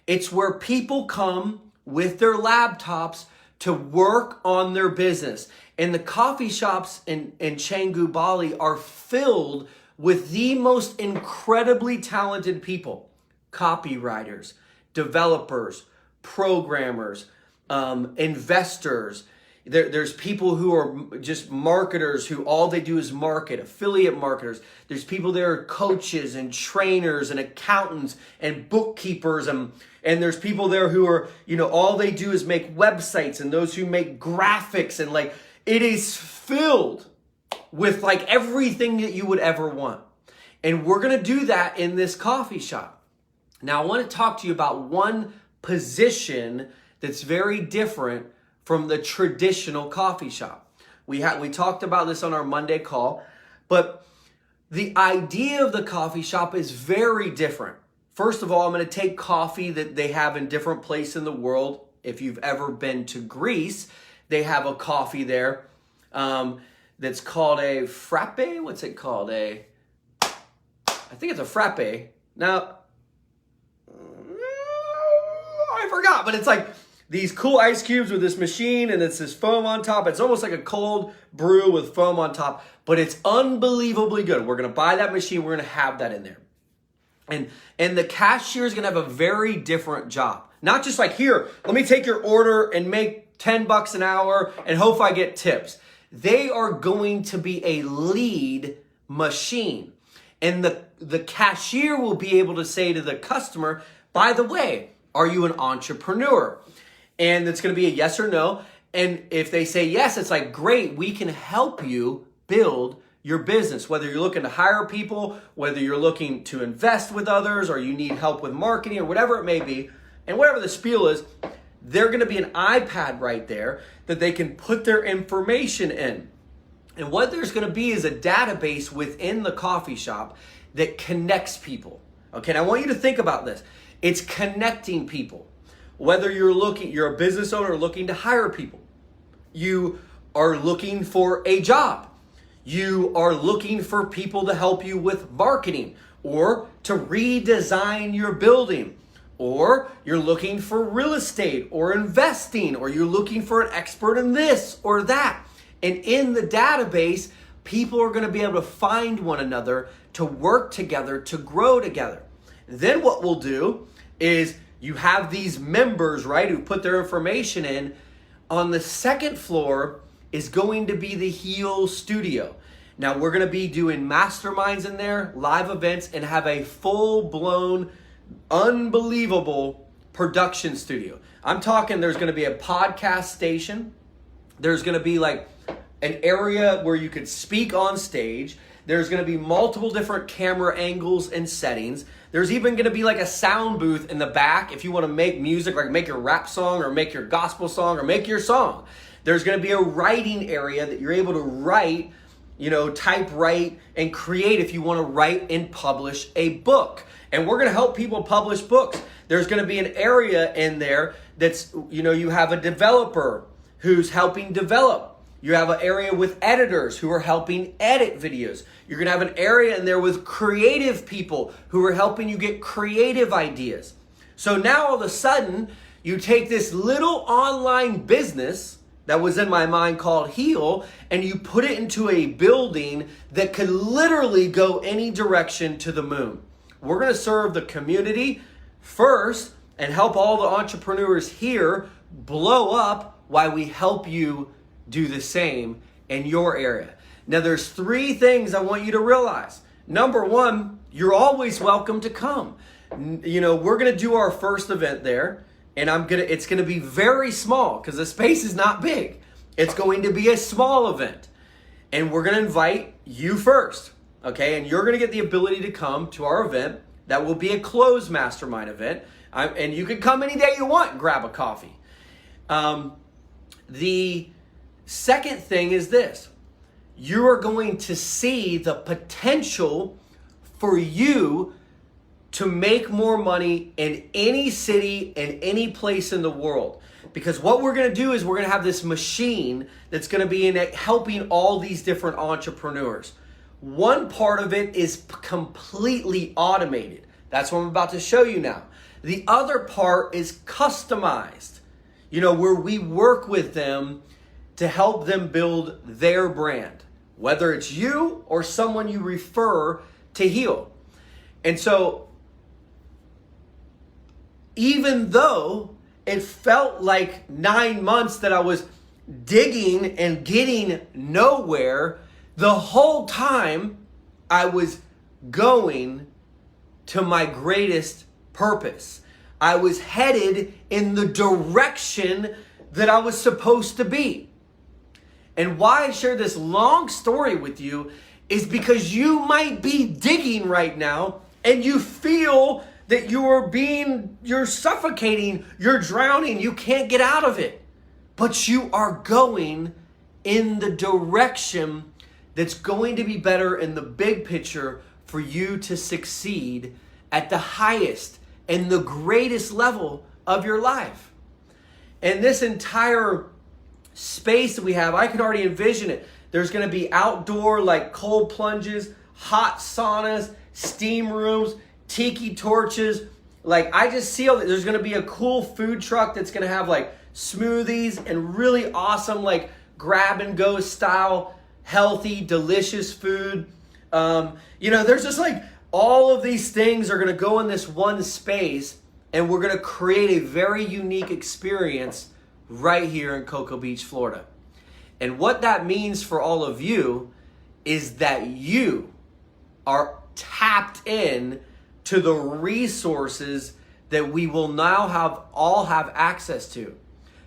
It's where people come with their laptops to work on their business. And the coffee shops in Canggu, Bali are filled with the most incredibly talented people. Copywriters, developers, programmers, investors. There's people who are just marketers who all they do is market, affiliate marketers. There's people there are coaches and trainers and accountants and bookkeepers and there's people there who are, all they do is make websites and those who make graphics and like it is filled with like everything that you would ever want. And we're going to do that in this coffee shop. Now I want to talk to you about one position that's very different from the traditional coffee shop. We talked about this on our Monday call, but the idea of the coffee shop is very different. First of all, I'm going to take coffee that they have in different places in the world. If you've ever been to Greece, they have a coffee there that's called a frappe. What's it called? I think it's a frappe. Now, I forgot, but it's like these cool ice cubes with this machine and it's this foam on top. It's almost like a cold brew with foam on top, but it's unbelievably good. We're going to buy that machine. We're going to have that in there. And the cashier is going to have a very different job. Not just like, here, let me take your order and make $10 an hour and hope I get tips. They are going to be a lead machine. And the cashier will be able to say to the customer, by the way, are you an entrepreneur? And it's going to be a yes or no. And if they say yes, it's like, great, we can help you build your business. Whether you're looking to hire people, whether you're looking to invest with others, or you need help with marketing or whatever it may be. And whatever the spiel is, they're going to be an iPad right there that they can put their information in. And what there's going to be is a database within the coffee shop that connects people. Okay, and I want you to think about this. It's connecting people. Whether you're a business owner looking to hire people, you are looking for a job, you are looking for people to help you with marketing or to redesign your building, or you're looking for real estate or investing, or you're looking for an expert in this or that. And in the database, people are going to be able to find one another, to work together, to grow together. Then what we'll do is you have these members, right, who put their information in. On the second floor is going to be the Heal Studio. Now we're going to be doing masterminds in there, live events, and have a full-blown, unbelievable production studio. I'm talking there's going to be a podcast station. There's going to be like an area where you could speak on stage. There's going to be multiple different camera angles and settings. There's even going to be like a sound booth in the back if you want to make music, like make your rap song or make your gospel song or make your song. There's going to be a writing area that you're able to write, type, write, and create if you want to write and publish a book. And we're going to help people publish books. There's going to be an area in there that's, you have a developer who's helping develop. You have an area with editors who are helping edit videos. You're going to have an area in there with creative people who are helping you get creative ideas. So now all of a sudden, you take this little online business that was in my mind called Heal, and you put it into a building that could literally go any direction to the moon. We're going to serve the community first and help all the entrepreneurs here blow up while we help you do the same in your area. Now there's 3 things I want you to realize. Number 1, you're always welcome to come. We're going to do our first event there, and it's going to be very small because the space is not big. It's going to be a small event, and we're going to invite you first. Okay, and you're going to get the ability to come to our event. That will be a closed mastermind event, and you can come any day you want and grab a coffee. The second thing is this. You are going to see the potential for you to make more money in any city and any place in the world. Because what we're going to do is we're going to have this machine that's going to be in it helping all these different entrepreneurs. One part of it is completely automated. That's what I'm about to show you now. The other part is customized, where we work with them to help them build their brand, whether it's you or someone you refer to Heal. And so, even though it felt like 9 months that I was digging and getting nowhere, the whole time I was going to my greatest purpose. I was headed in the direction that I was supposed to be. And why I share this long story with you is because you might be digging right now and you feel that you're suffocating, you're drowning, you can't get out of it. But you are going in the direction that's going to be better in the big picture for you to succeed at the highest and the greatest level of your life. And this entire space that we have, I can already envision it. There's going to be outdoor like cold plunges, hot saunas, steam rooms, tiki torches. Like I just see there's going to be a cool food truck that's going to have like smoothies and really awesome like grab and go style, healthy, delicious food. There's just like all of these things are going to go in this one space, and we're going to create a very unique experience right here in Cocoa Beach, Florida. And what that means for all of you is that you are tapped in to the resources that we will now all have access to.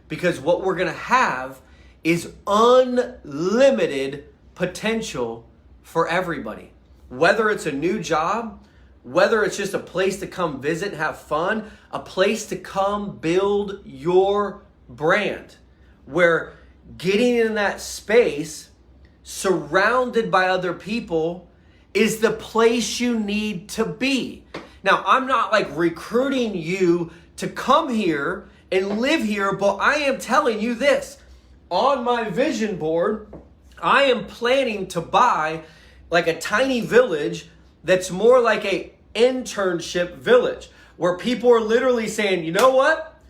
Because what we're going to have is unlimited potential for everybody. Whether it's a new job, whether it's just a place to come visit and have fun, a place to come build your brand, where getting in that space surrounded by other people is the place you need to be. Now, I'm not like recruiting you to come here and live here, but I am telling you this. On my vision board, I am planning to buy like a tiny village that's more like a internship village where people are literally saying, you know what?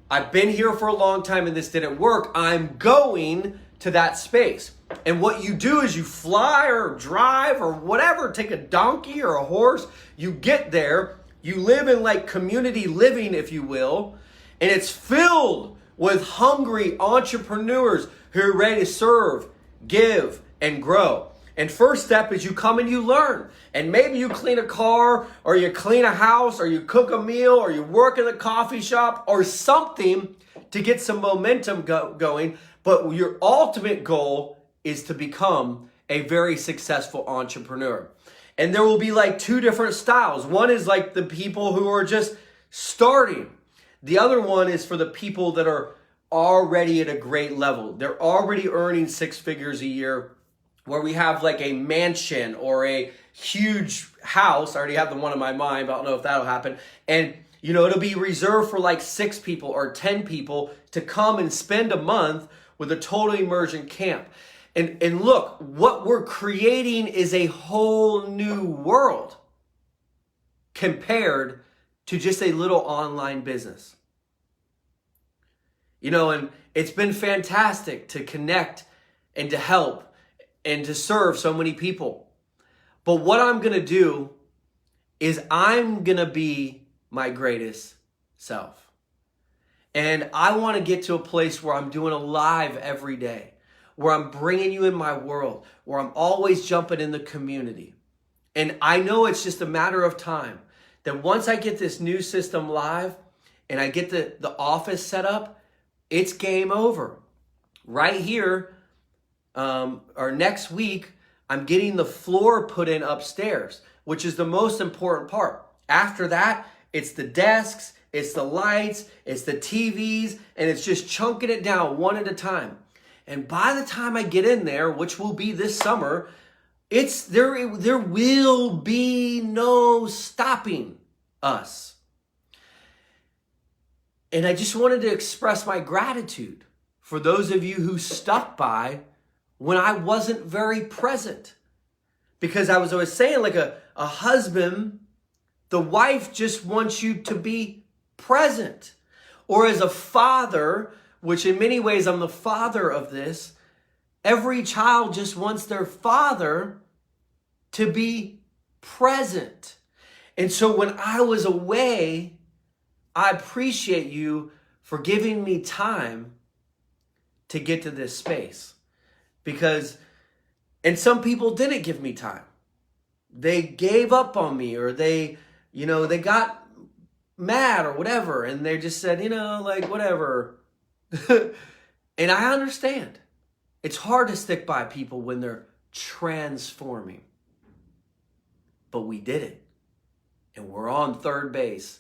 I've been here for a long time and this didn't work. I'm going to that space. And what you do is you fly or drive or whatever, take a donkey or a horse, you get there, you live in like community living, if you will, and it's filled with hungry entrepreneurs who are ready to serve, give, and grow. And first step is you come and you learn. And maybe you clean a car, or you clean a house, or you cook a meal, or you work in a coffee shop, or something to get some momentum going. But your ultimate goal is to become a very successful entrepreneur. And there will be like two different styles. One is like the people who are just starting. The other one is for the people that are already at a great level. They're already earning 6 figures a year, where we have like a mansion or a huge house. I already have the one in my mind, but I don't know if that'll happen. And it'll be reserved for like 6 people or 10 people to come and spend a month with a total immersion camp. And look, what we're creating is a whole new world compared to just a little online business. And it's been fantastic to connect and to help and to serve so many people. But what I'm going to do is I'm going to be my greatest self. And I want to get to a place where I'm doing a live every day, where I'm bringing you in my world, where I'm always jumping in the community. And I know it's just a matter of time that once I get this new system live and I get the office set up, it's game over. Right here, or next week, I'm getting the floor put in upstairs, which is the most important part. After that, it's the desks, it's the lights, it's the TVs, and it's just chunking it down one at a time. And by the time I get in there, which will be this summer, there will be no stopping us. And I just wanted to express my gratitude for those of you who stuck by when I wasn't very present. Because I was always saying, like a husband, the wife just wants you to be present. Or as a father, which in many ways I'm the father of this, every child just wants their father to be present. And so when I was away, I appreciate you for giving me time to get to this space. And some people didn't give me time. They gave up on me, or they got mad or whatever. And they just said, like whatever. And I understand. It's hard to stick by people when they're transforming. But we did it. And we're on third base,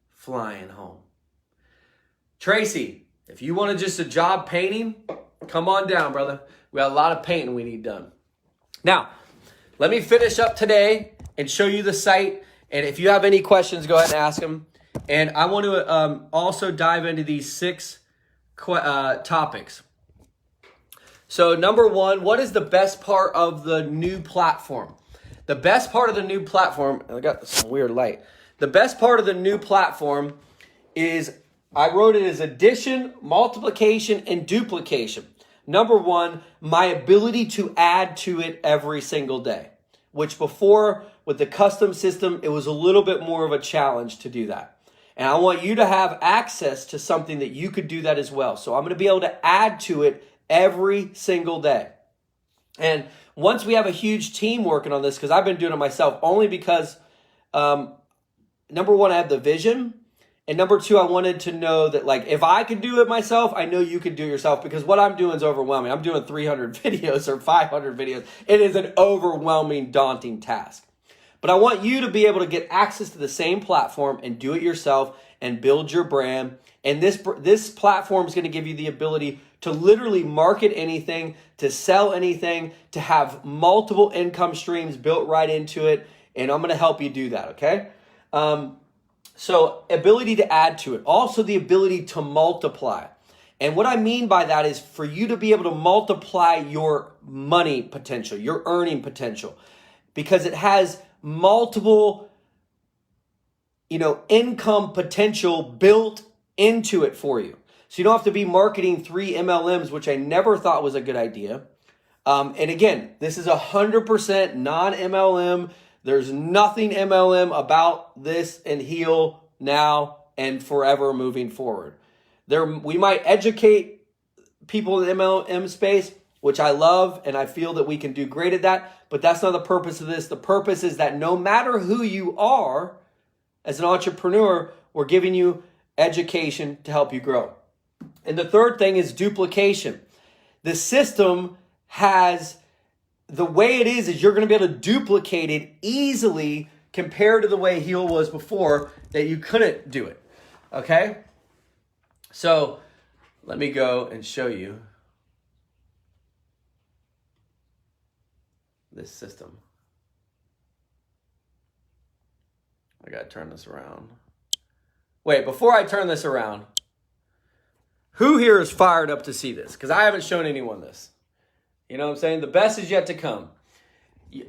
flying home. Tracy, if you want just a job painting, come on down, brother. We got a lot of painting we need done. Now, let me finish up today and show you the site. And if you have any questions, go ahead and ask them. And I want to also dive into these 6 topics. So number 1, what is the best part of the new platform? The best part of the new platform, I got some weird light. The best part of the new platform is, I wrote it as addition, multiplication, and duplication. Number 1, my ability to add to it every single day, which before with the custom system, it was a little bit more of a challenge to do that. And I want you to have access to something that you could do that as well. So I'm going to be able to add to it every single day. And once we have a huge team working on this, because I've been doing it myself, only because number 1, I have the vision. And number 2, I wanted to know that, like, if I can do it myself, I know you can do it yourself, because what I'm doing is overwhelming. I'm doing 300 videos or 500 videos. It is an overwhelming, daunting task. But I want you to be able to get access to the same platform and do it yourself and build your brand. And this platform is going to give you the ability to literally market anything, to sell anything, to have multiple income streams built right into it. And I'm going to help you do that, okay? So ability to add to it. Also the ability to multiply. And what I mean by that is for you to be able to multiply your money potential, your earning potential, because it has multiple, income potential built into it for you. So you don't have to be marketing 3 MLMs, which I never thought was a good idea. And again, this is 100% non-MLM. There's nothing MLM about this and Heal now and forever moving forward. We might educate people in the MLM space, which I love, and I feel that we can do great at that, but that's not the purpose of this. The purpose is that no matter who you are as an entrepreneur, we're giving you education to help you grow. And the third thing is duplication. The system has, the way it is you're going to be able to duplicate it easily compared to the way Heal was before, that you couldn't do it. Okay? So let me go and show you this system. I got to turn this around. Wait, before I turn this around, who here is fired up to see this? Because I haven't shown anyone this. You know what I'm saying? The best is yet to come.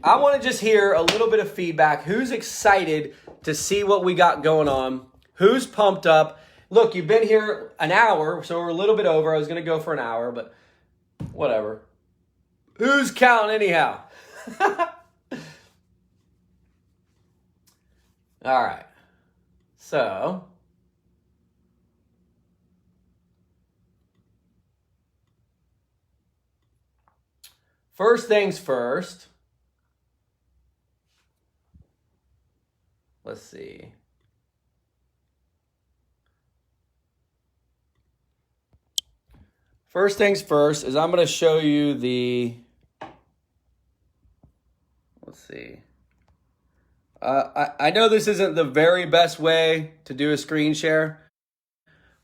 I want to just hear a little bit of feedback. Who's excited to see what we got going on? Who's pumped up? Look, you've been here an hour, so we're a little bit over. I was going to go for an hour, but whatever. Who's counting anyhow? All right. So, first things first. Let's see. First things first is I'm going to show you the, let's see. I know this isn't the very best way to do a screen share,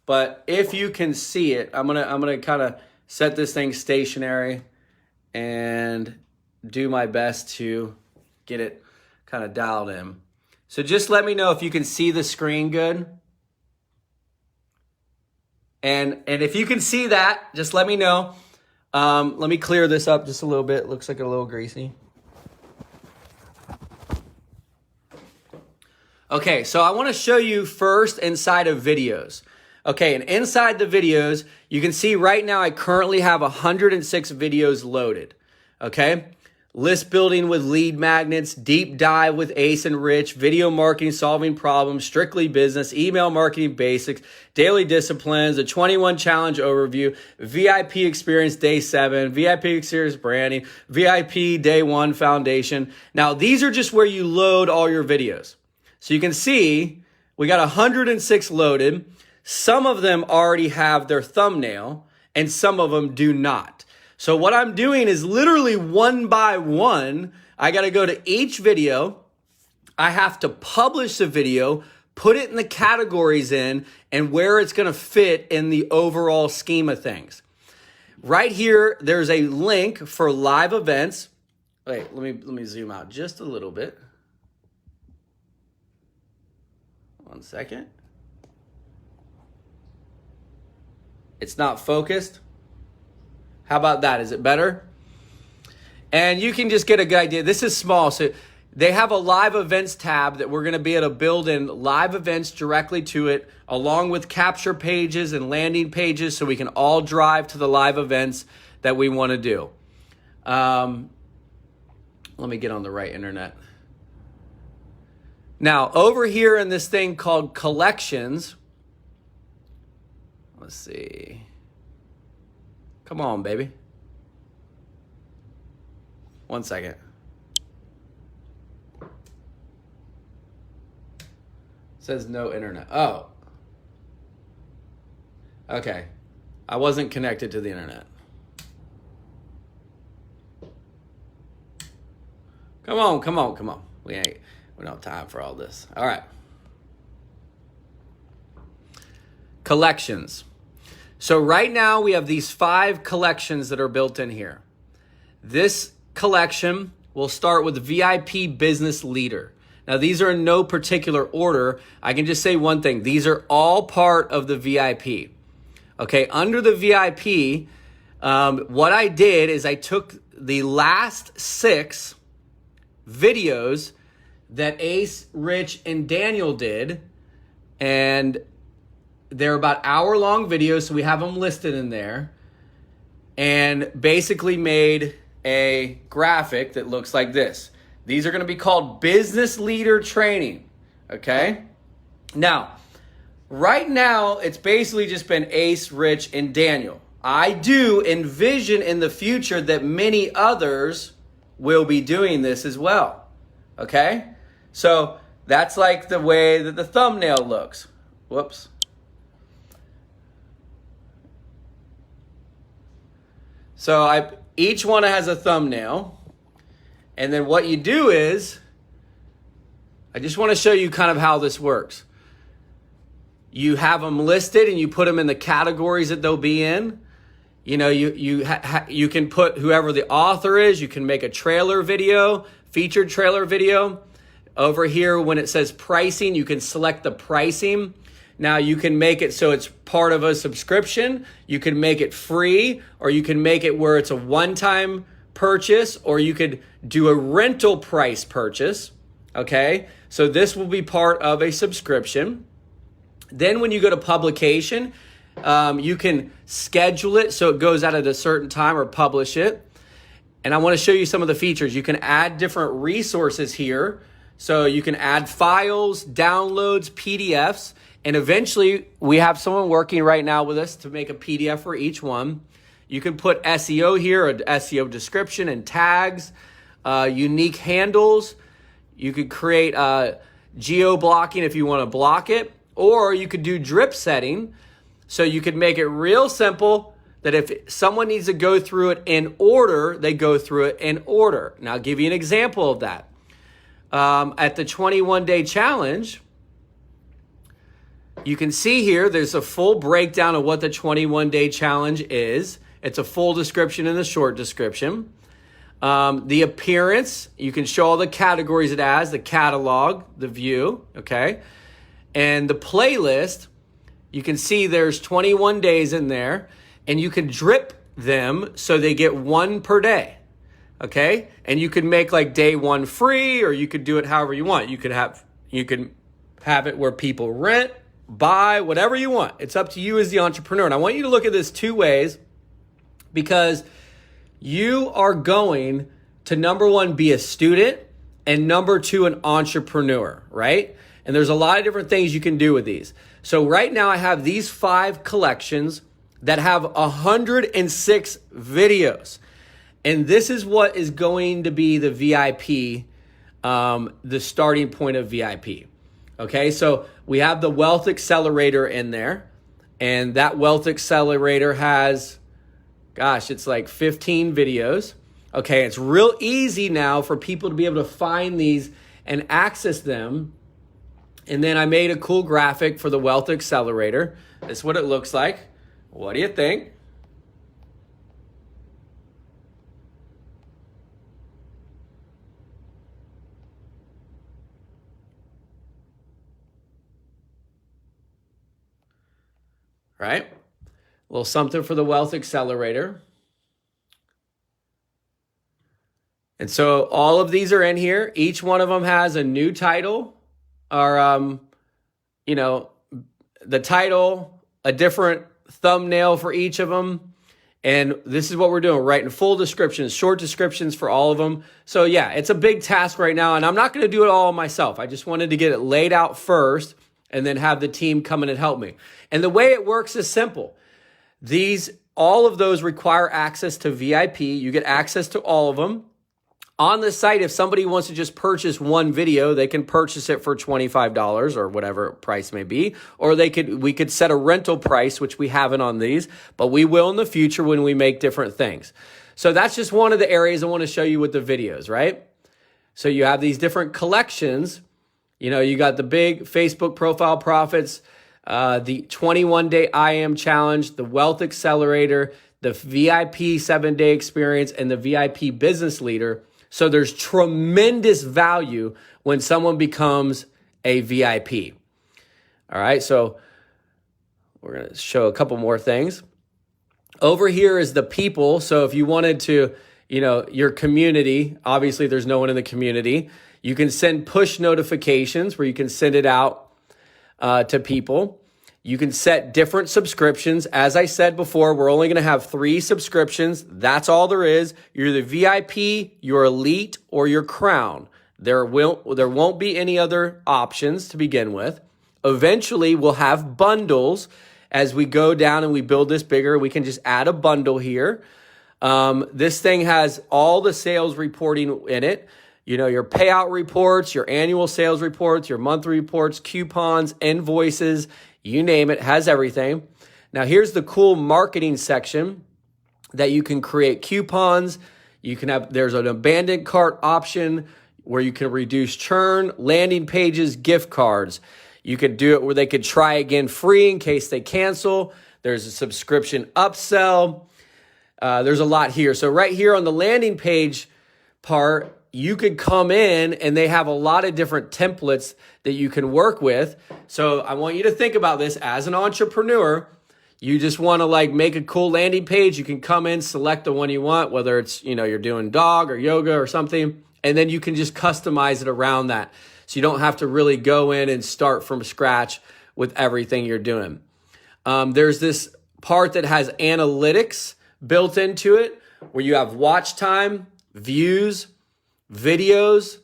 but if you can see it, I'm gonna kind of set this thing stationary and do my best to get it kind of dialed in. So just let me know if you can see the screen good. And if you can see that, just let me know. Let me clear this up just a little bit. Looks like a little greasy. Okay, so I want to show you first inside of videos. Okay, and inside the videos, you can see right now I currently have 106 videos loaded. Okay, list building with lead magnets, deep dive with Ace and Rich, video marketing, solving problems, strictly business, email marketing basics, daily disciplines, a 21 challenge overview, VIP experience day 7, VIP experience branding, VIP day 1 foundation. Now, these are just where you load all your videos. So you can see we got 106 loaded. Some of them already have their thumbnail and some of them do not. So what I'm doing is literally one by one, I got to go to each video. I have to publish the video, put it in the categories in and where it's going to fit in the overall scheme of things. Right here, there's a link for live events. Wait, let me zoom out just a little bit. 1 second. It's not focused. How about that? Is it better? And you can just get a good idea. This is small. So they have a live events tab that we're going to be able to build in live events directly to it, along with capture pages and landing pages so we can all drive to the live events that we want to do. Let me get on the right internet. Now, over here in this thing called collections, let's see. Come on, baby. 1 second. It says no internet. Oh. Okay. I wasn't connected to the internet. Come on. We don't have time for all this. All right. Collections. So right now we have these 5 collections that are built in here. This collection will start with VIP Business Leader. Now these are in no particular order. I can just say one thing. These are all part of the VIP. Okay, under the VIP, what I did is I took the last 6 videos that Ace, Rich, and Daniel did, and they're about hour-long videos, so we have them listed in there, and basically made a graphic that looks like this. These are going to be called Business Leader Training, okay? Now, right now, it's basically just been Ace, Rich, and Daniel. I do envision in the future that many others will be doing this as well, okay? So that's like the way that the thumbnail looks. Whoops. So each one has a thumbnail. And then what you do is, I just want to show you kind of how this works. You have them listed and you put them in the categories that they'll be in. You know, you can put whoever the author is. You can make a trailer video, featured trailer video. Over here, when it says pricing, you can select the pricing. Now you can make it so it's part of a subscription. You can make it free, or you can make it where it's a one-time purchase, or you could do a rental price purchase. Okay, so this will be part of a subscription. Then when you go to publication, you can schedule it so it goes out at a certain time or publish it. And I want to show you some of the features. You can add different resources here. So you can add files, downloads, PDFs, and eventually we have someone working right now with us to make a PDF for each one. You can put SEO here, an SEO description and tags, unique handles. You could create geo-blocking if you want to block it, or you could do drip setting. So you could make it real simple that if someone needs to go through it in order, they go through it in order. Now I'll give you an example of that. At the 21-day challenge, you can see here there's a full breakdown of what the 21-day challenge is. It's a full description and a short description. The appearance, you can show all the categories it has, the catalog, the view, okay? And the playlist, you can see there's 21 days in there, and you can drip them so they get 1 per day. Okay, and you could make like day 1 free, or you could do it however you want. You could have it where people rent, buy, whatever you want. It's up to you as the entrepreneur. And I want you to look at this 2 ways, because you are going to, number 1, be a student, and number 2, an entrepreneur, right? And there's a lot of different things you can do with these. So right now I have these 5 collections that have 106 videos. And this is what is going to be the VIP, the starting point of VIP. Okay, so we have the Wealth Accelerator in there. And that Wealth Accelerator has, gosh, it's like 15 videos. Okay, it's real easy now for people to be able to find these and access them. And then I made a cool graphic for the Wealth Accelerator. That's what it looks like. What do you think? Right? A little something for the Wealth Accelerator. And so all of these are in here. Each one of them has a new title, or, the title, a different thumbnail for each of them. And this is what we're doing, writing full descriptions, short descriptions for all of them. So yeah, it's a big task right now, and I'm not going to do it all myself. I just wanted to get it laid out first and then have the team come in and help me. And the way it works is simple. All of those require access to VIP. You get access to all of them. On the site, if somebody wants to just purchase one video, they can purchase it for $25 or whatever price may be. Or we could set a rental price, which we haven't on these, but we will in the future when we make different things. So that's just one of the areas I want to show you with the videos, right? So you have these different collections. You got the big Facebook profile profits, the 21-day IM challenge, the Wealth Accelerator, the VIP 7-day experience, and the VIP Business Leader. So there's tremendous value when someone becomes a VIP. All right, so we're going to show a couple more things. Over here is the people. So if you wanted to, your community, obviously there's no one in the community. You can send push notifications where you can send it out to people. You can set different subscriptions. As I said before, we're only going to have 3 subscriptions. That's all there is. You're the VIP, your elite, or your crown. There won't be any other options to begin with. Eventually, we'll have bundles. As we go down and we build this bigger, we can just add a bundle here. This thing has all the sales reporting in it. Your payout reports, your annual sales reports, your monthly reports, coupons, invoices, you name it, has everything. Now, here's the cool marketing section that you can create coupons. There's an abandoned cart option where you can reduce churn, landing pages, gift cards. You could do it where they could try again free in case they cancel. There's a subscription upsell. There's a lot here. So right here on the landing page part, you could come in and they have a lot of different templates that you can work with. So I want you to think about this as an entrepreneur. You just want to make a cool landing page. You can come in, select the one you want, whether it's, you're doing dog or yoga or something, and then you can just customize it around that. So you don't have to really go in and start from scratch with everything you're doing. There's this part that has analytics built into it where you have watch time, views, videos,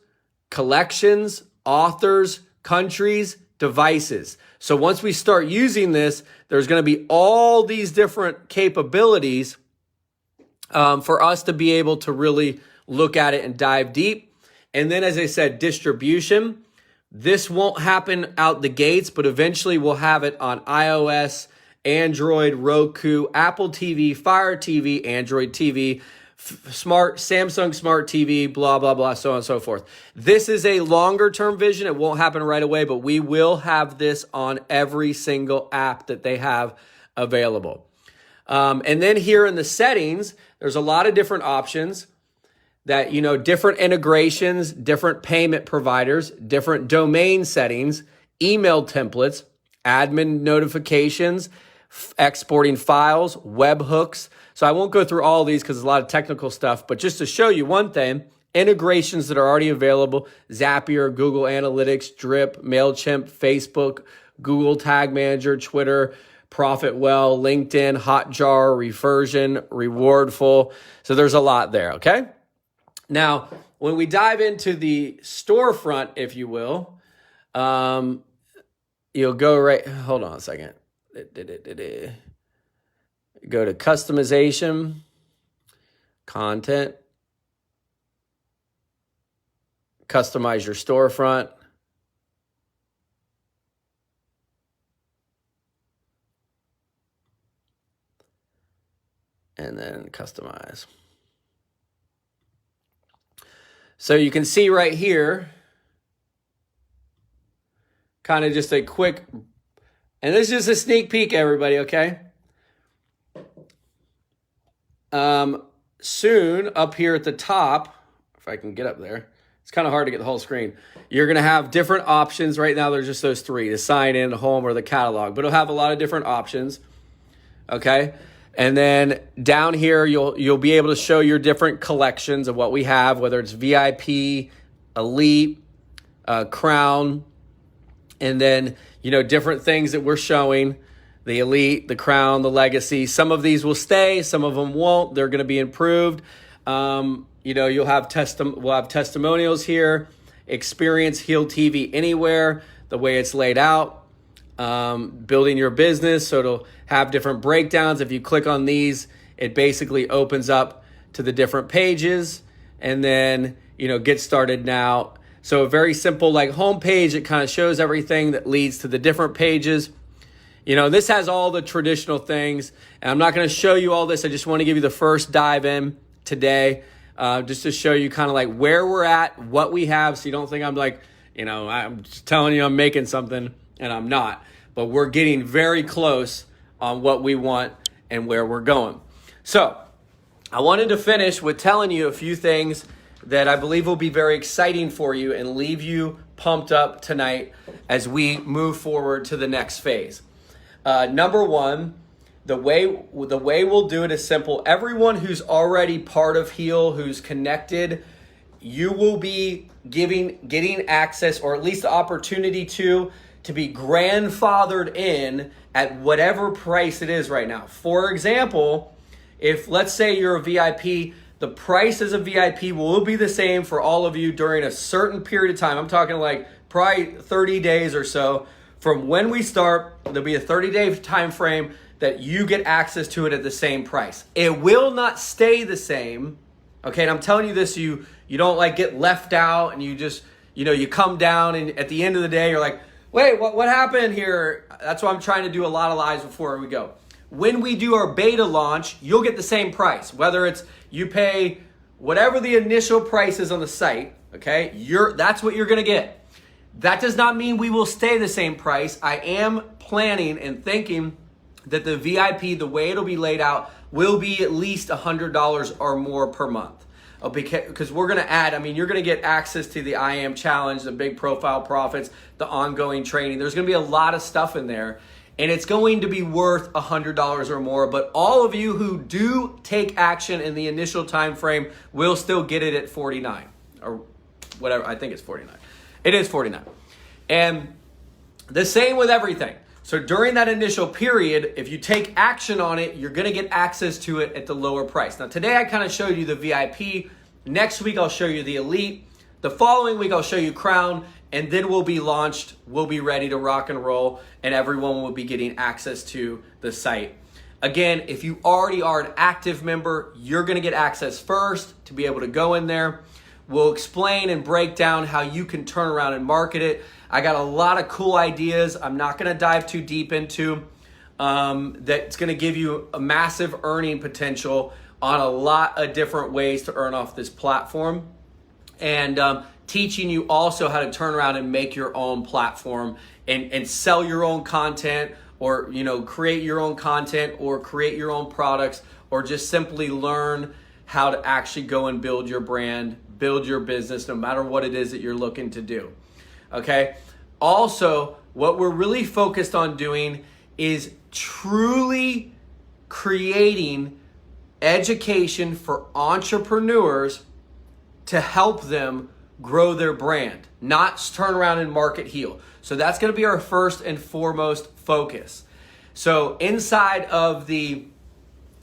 collections, authors, countries, devices. So once we start using this, there's going to be all these different capabilities for us to be able to really look at it and dive deep. And then, as I said, distribution. This won't happen out the gates, but eventually we'll have it on iOS, Android, Roku, Apple TV, Fire TV, Android TV, Samsung Smart TV, blah, blah, blah, so on and so forth. This is a longer term vision. It won't happen right away, but we will have this on every single app that they have available. And then here in the settings, there's a lot of different options that, different integrations, different payment providers, different domain settings, email templates, admin notifications, exporting files, webhooks. So I won't go through all these because there's a lot of technical stuff, but just to show you one thing, integrations that are already available, Zapier, Google Analytics, Drip, MailChimp, Facebook, Google Tag Manager, Twitter, ProfitWell, LinkedIn, Hotjar, Reversion, Rewardful. So there's a lot there, okay? Now, when we dive into the storefront, if you will, you'll go right, hold on a second. Go to customization, content, customize your storefront. And then customize. So you can see right here, kind of just a quick, and this is just a sneak peek, everybody, okay? Soon, up here at the top, if I can get up there, it's kind of hard to get the whole screen. You're going to have different options. Right now, there's just those 3, the sign in, the home, or the catalog. But it'll have a lot of different options, okay? And then down here, you'll be able to show your different collections of what we have, whether it's VIP, Elite, Crown, and then, different things that we're showing, the Elite, the Crown, the Legacy. Some of these will stay, some of them won't. They're going to be improved. We'll have testimonials here, Experience Heal TV Anywhere, the way it's laid out. Building your business, so it'll have different breakdowns. If you click on these, it basically opens up to the different pages, and then get started now. So a very simple home page. It kind of shows everything that leads to the different pages. This has all the traditional things, and I'm not going to show you all this. I just want to give you the first dive in today, just to show you kind of where we're at, what we have, so you don't think I'm I'm just telling you I'm making something and I'm not. but we're getting very close on what we want and where we're going. So I wanted to finish with telling you a few things that I believe will be very exciting for you and leave you pumped up tonight as we move forward to the next phase. Number one, the way we'll do it is simple. Everyone who's already part of Heal, who's connected, you will be getting access, or at least the opportunity to be grandfathered in at whatever price it is right now. For example, if let's say you're a VIP, the price as a VIP will be the same for all of you during a certain period of time. I'm talking like probably 30 days or so. From when we start, there'll be a 30-day time frame that you get access to it at the same price. It will not stay the same. Okay, and I'm telling you this, you don't like get left out and you just, you come down and at the end of the day, you're like, wait, what happened here? That's why I'm trying to do a lot of lives before we go. When we do our beta launch, you'll get the same price. Whether it's you pay whatever the initial price is on the site, okay? That's what you're gonna get. That does not mean we will stay the same price. I am planning and thinking that the VIP, the way it'll be laid out, will be at least $100 or more per month. Because we're going to add, you're going to get access to the I Am Challenge, the Big Profile Profits, the ongoing training. There's going to be a lot of stuff in there. And it's going to be worth $100 or more. But all of you who do take action in the initial time frame will still get it at $49. Or whatever, I think it's $49. It is $49. And the same with everything. So during that initial period, if you take action on it, you're going to get access to it at the lower price. Now, today I kind of showed you the VIP. Next week, I'll show you the Elite. The following week, I'll show you Crown. And then we'll be launched. We'll be ready to rock and roll. And everyone will be getting access to the site. Again, if you already are an active member, you're going to get access first to be able to go in there. We'll explain and break down how you can turn around and market it. I got a lot of cool ideas I'm not going to dive too deep into that's going to give you a massive earning potential on a lot of different ways to earn off this platform. And teaching you also how to turn around and make your own platform and sell your own content, or create your own content, or create your own products, or just simply learn how to actually go and build your brand, build your business, no matter what it is that you're looking to do. Okay. Also, what we're really focused on doing is truly creating education for entrepreneurs to help them grow their brand, not turn around and market Heal. So that's going to be our first and foremost focus. So inside of the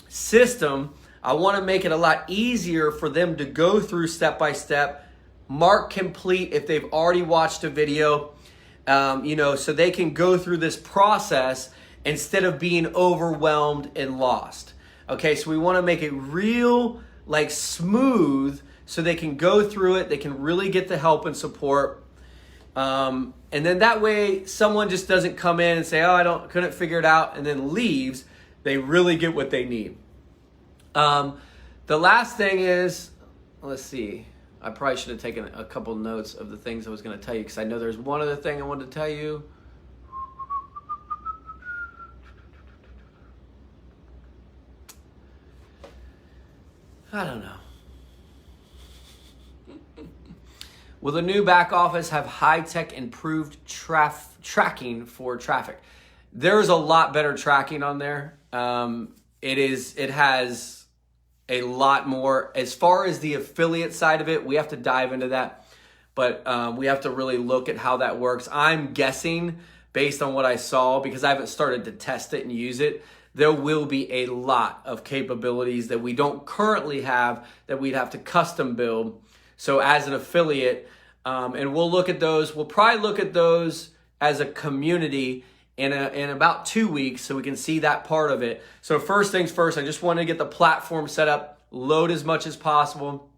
system, I want to make it a lot easier for them to go through step by step, mark complete if they've already watched a video, so they can go through this process instead of being overwhelmed and lost. Okay, so we want to make it real, smooth, so they can go through it. They can really get the help and support. And then that way, someone just doesn't come in and say, "Oh, couldn't figure it out," and then leaves. They really get what they need. The last thing is, let's see. I probably should have taken a couple notes of the things I was going to tell you, because I know there's one other thing I wanted to tell you. I don't know. Will the new back office have high-tech improved tracking for traffic? There's a lot better tracking on there. It has a lot more. As far as the affiliate side of it, we have to dive into that. But we have to really look at how that works. I'm guessing, based on what I saw, because I haven't started to test it and use it, there will be a lot of capabilities that we don't currently have that we'd have to custom build. So as an affiliate, and we'll look at those. We'll probably look at those as a community in about 2 weeks, so we can see that part of it. So first things first, I just want to get the platform set up, load as much as possible,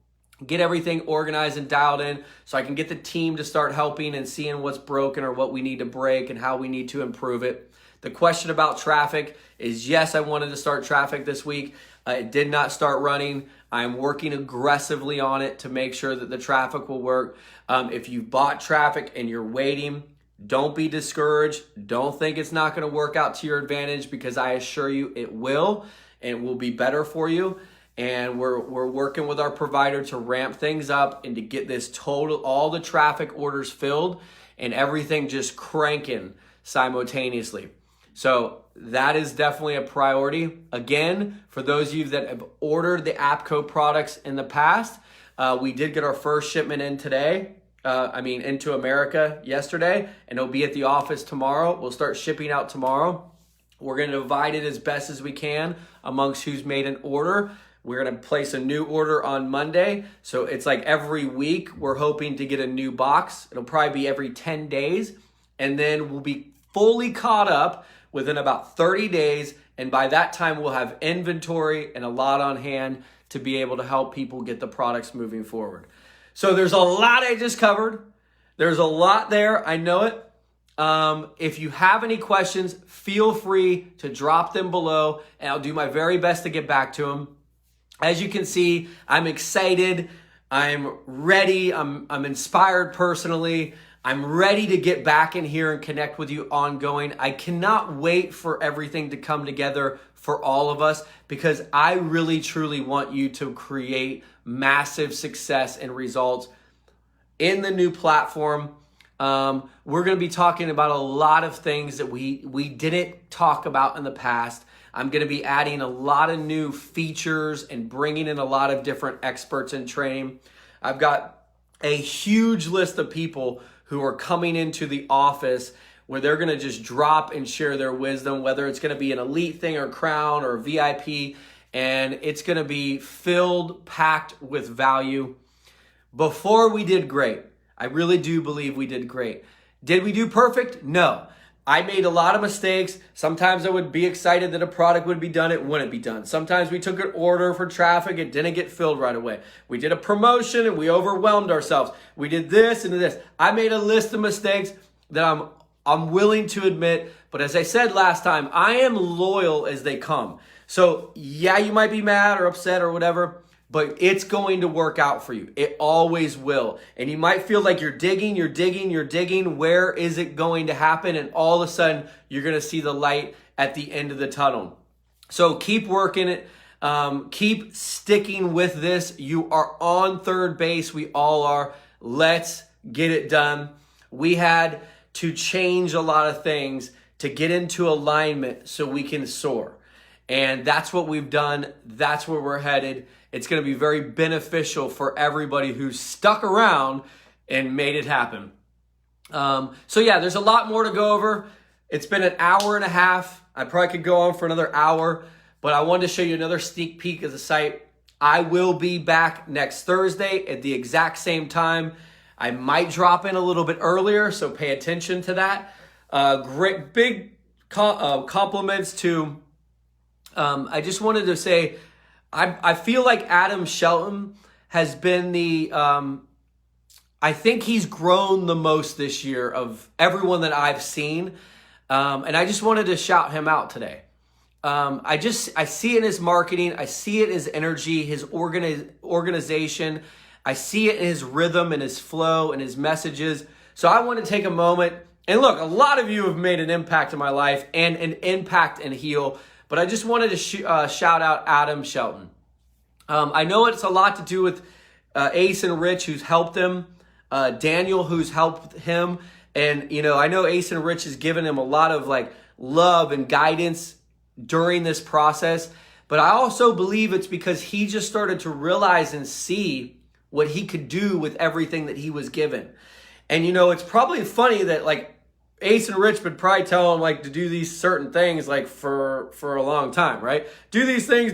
get everything organized and dialed in, so I can get the team to start helping and seeing what's broken or what we need to break and how we need to improve it. The question about traffic is, yes, I wanted to start traffic this week. It did not start running. I'm working aggressively on it to make sure that the traffic will work. If you've bought traffic and you're waiting, Don't be discouraged. Don't think it's not going to work out to your advantage, because I assure you it will, and it will be better for you. And we're working with our provider to ramp things up and to get this all the traffic orders filled and everything just cranking simultaneously. So that is definitely a priority. Again, for those of you that have ordered the APCO products in the past, we did get our first shipment in today. Into America yesterday, and it'll be at the office tomorrow. We'll start shipping out tomorrow. We're going to divide it as best as we can amongst who's made an order. We're going to place a new order on Monday. So it's like every week we're hoping to get a new box. It'll probably be every 10 days. And then we'll be fully caught up within about 30 days. And by that time, we'll have inventory and a lot on hand to be able to help people get the products moving forward. So there's a lot I just covered. There's a lot there. I know it. If you have any questions, feel free to drop them below, and I'll do my very best to get back to them. As you can see, I'm excited. I'm ready. I'm inspired personally. I'm ready to get back in here and connect with you ongoing. I cannot wait for everything to come together for all of us, because I really, truly want you to create massive success and results in the new platform. We're going to be talking about a lot of things that we didn't talk about in the past. I'm going to be adding a lot of new features and bringing in a lot of different experts in training. I've got a huge list of people who are coming into the office where they're going to just drop and share their wisdom, whether it's going to be an elite thing or crown or VIP, and it's going to be filled, packed with value. Before we did great. I really do believe we did great. Did we do perfect? No. I made a lot of mistakes. Sometimes I would be excited that a product would be done. It wouldn't be done. Sometimes we took an order for traffic. It didn't get filled right away. We did a promotion and we overwhelmed ourselves. We did this and this. I made a list of mistakes that I'm willing to admit. But as I said last time, I am loyal as they come. So yeah, you might be mad or upset or whatever, but it's going to work out for you. It always will. And you might feel like you're digging. Where is it going to happen? And all of a sudden, you're going to see the light at the end of the tunnel. So keep working it. Keep sticking with this. You are on third base. We all are. Let's get it done. We had to change a lot of things to get into alignment so we can soar. And that's what we've done. That's where we're headed. It's going to be very beneficial for everybody who's stuck around and made it happen. So yeah, there's a lot more to go over. It's been an hour and a half. I probably could go on for another hour, but I wanted to show you another sneak peek of the site. I will be back next Thursday at the exact same time. I might drop in a little bit earlier, so pay attention to that. Great big compliments to... I just wanted to say, I feel like Adam Shelton has been I think he's grown the most this year of everyone that I've seen. And I just wanted to shout him out today. I see it in his marketing. I see it in his energy, his organization. I see it in his rhythm and his flow and his messages. So I want to take a moment. And look, a lot of you have made an impact in my life and an impact in Heal. But I just wanted to shout out Adam Shelton. I know it's a lot to do with Ace and Rich, who's helped him, Daniel, who's helped him. And, I know Ace and Rich has given him a lot of love and guidance during this process. But I also believe it's because he just started to realize and see what he could do with everything that he was given. And, it's probably funny that Ace and Rich would probably tell him to do these certain things for a long time, right? Do these things.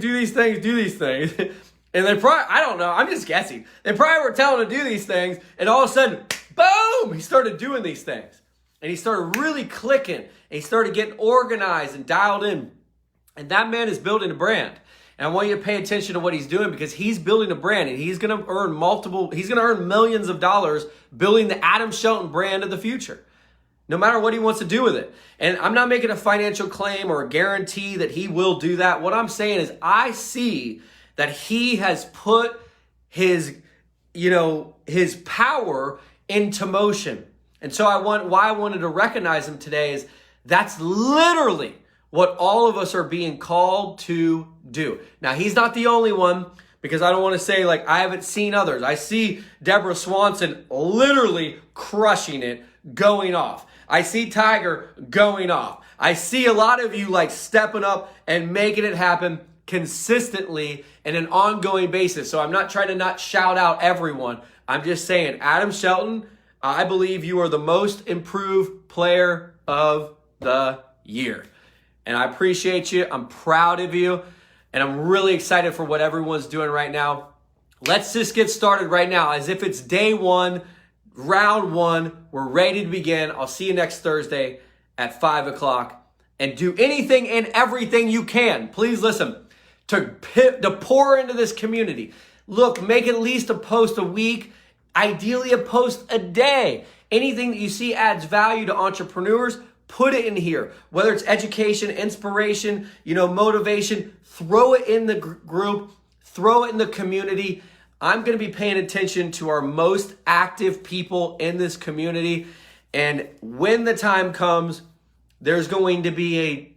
And they probably, I don't know, I'm just guessing. They probably were telling him to do these things, and all of a sudden, boom, he started doing these things. And he started really clicking, and he started getting organized and dialed in. And that man is building a brand. And I want you to pay attention to what he's doing, because he's building a brand, and he's going to earn millions of dollars building the Adam Shelton brand of the future. No matter what he wants to do with it. And I'm not making a financial claim or a guarantee that he will do that. What I'm saying is I see that he has put his power into motion. And so why I wanted to recognize him today is that's literally what all of us are being called to do. Now, he's not the only one, because I don't want to say like I haven't seen others. I see Deborah Swanson literally crushing it, going off. I see Tiger going off. I see a lot of you like stepping up and making it happen consistently in an ongoing basis. So I'm not trying to not shout out everyone. I'm just saying, Adam Shelton, I believe you are the most improved player of the year. And I appreciate you. I'm proud of you. And I'm really excited for what everyone's doing right now. Let's just get started right now as if it's day one, round one. We're ready to begin. I'll see you next Thursday at 5 o'clock. And do anything and everything you can. Please listen, to pour into this community. Look, make at least a post a week, ideally a post a day. Anything that you see adds value to entrepreneurs, put it in here. Whether it's education, inspiration, motivation, throw it in the group, throw it in the community. I'm going to be paying attention to our most active people in this community. And when the time comes, there's going to be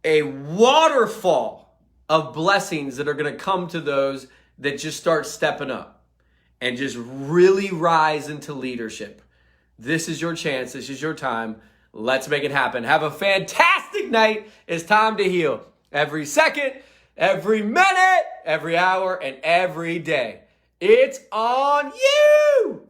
a waterfall of blessings that are going to come to those that just start stepping up and just really rise into leadership. This is your chance. This is your time. Let's make it happen. Have a fantastic night. It's time to heal. Every second, every minute, every hour, and every day. It's on you.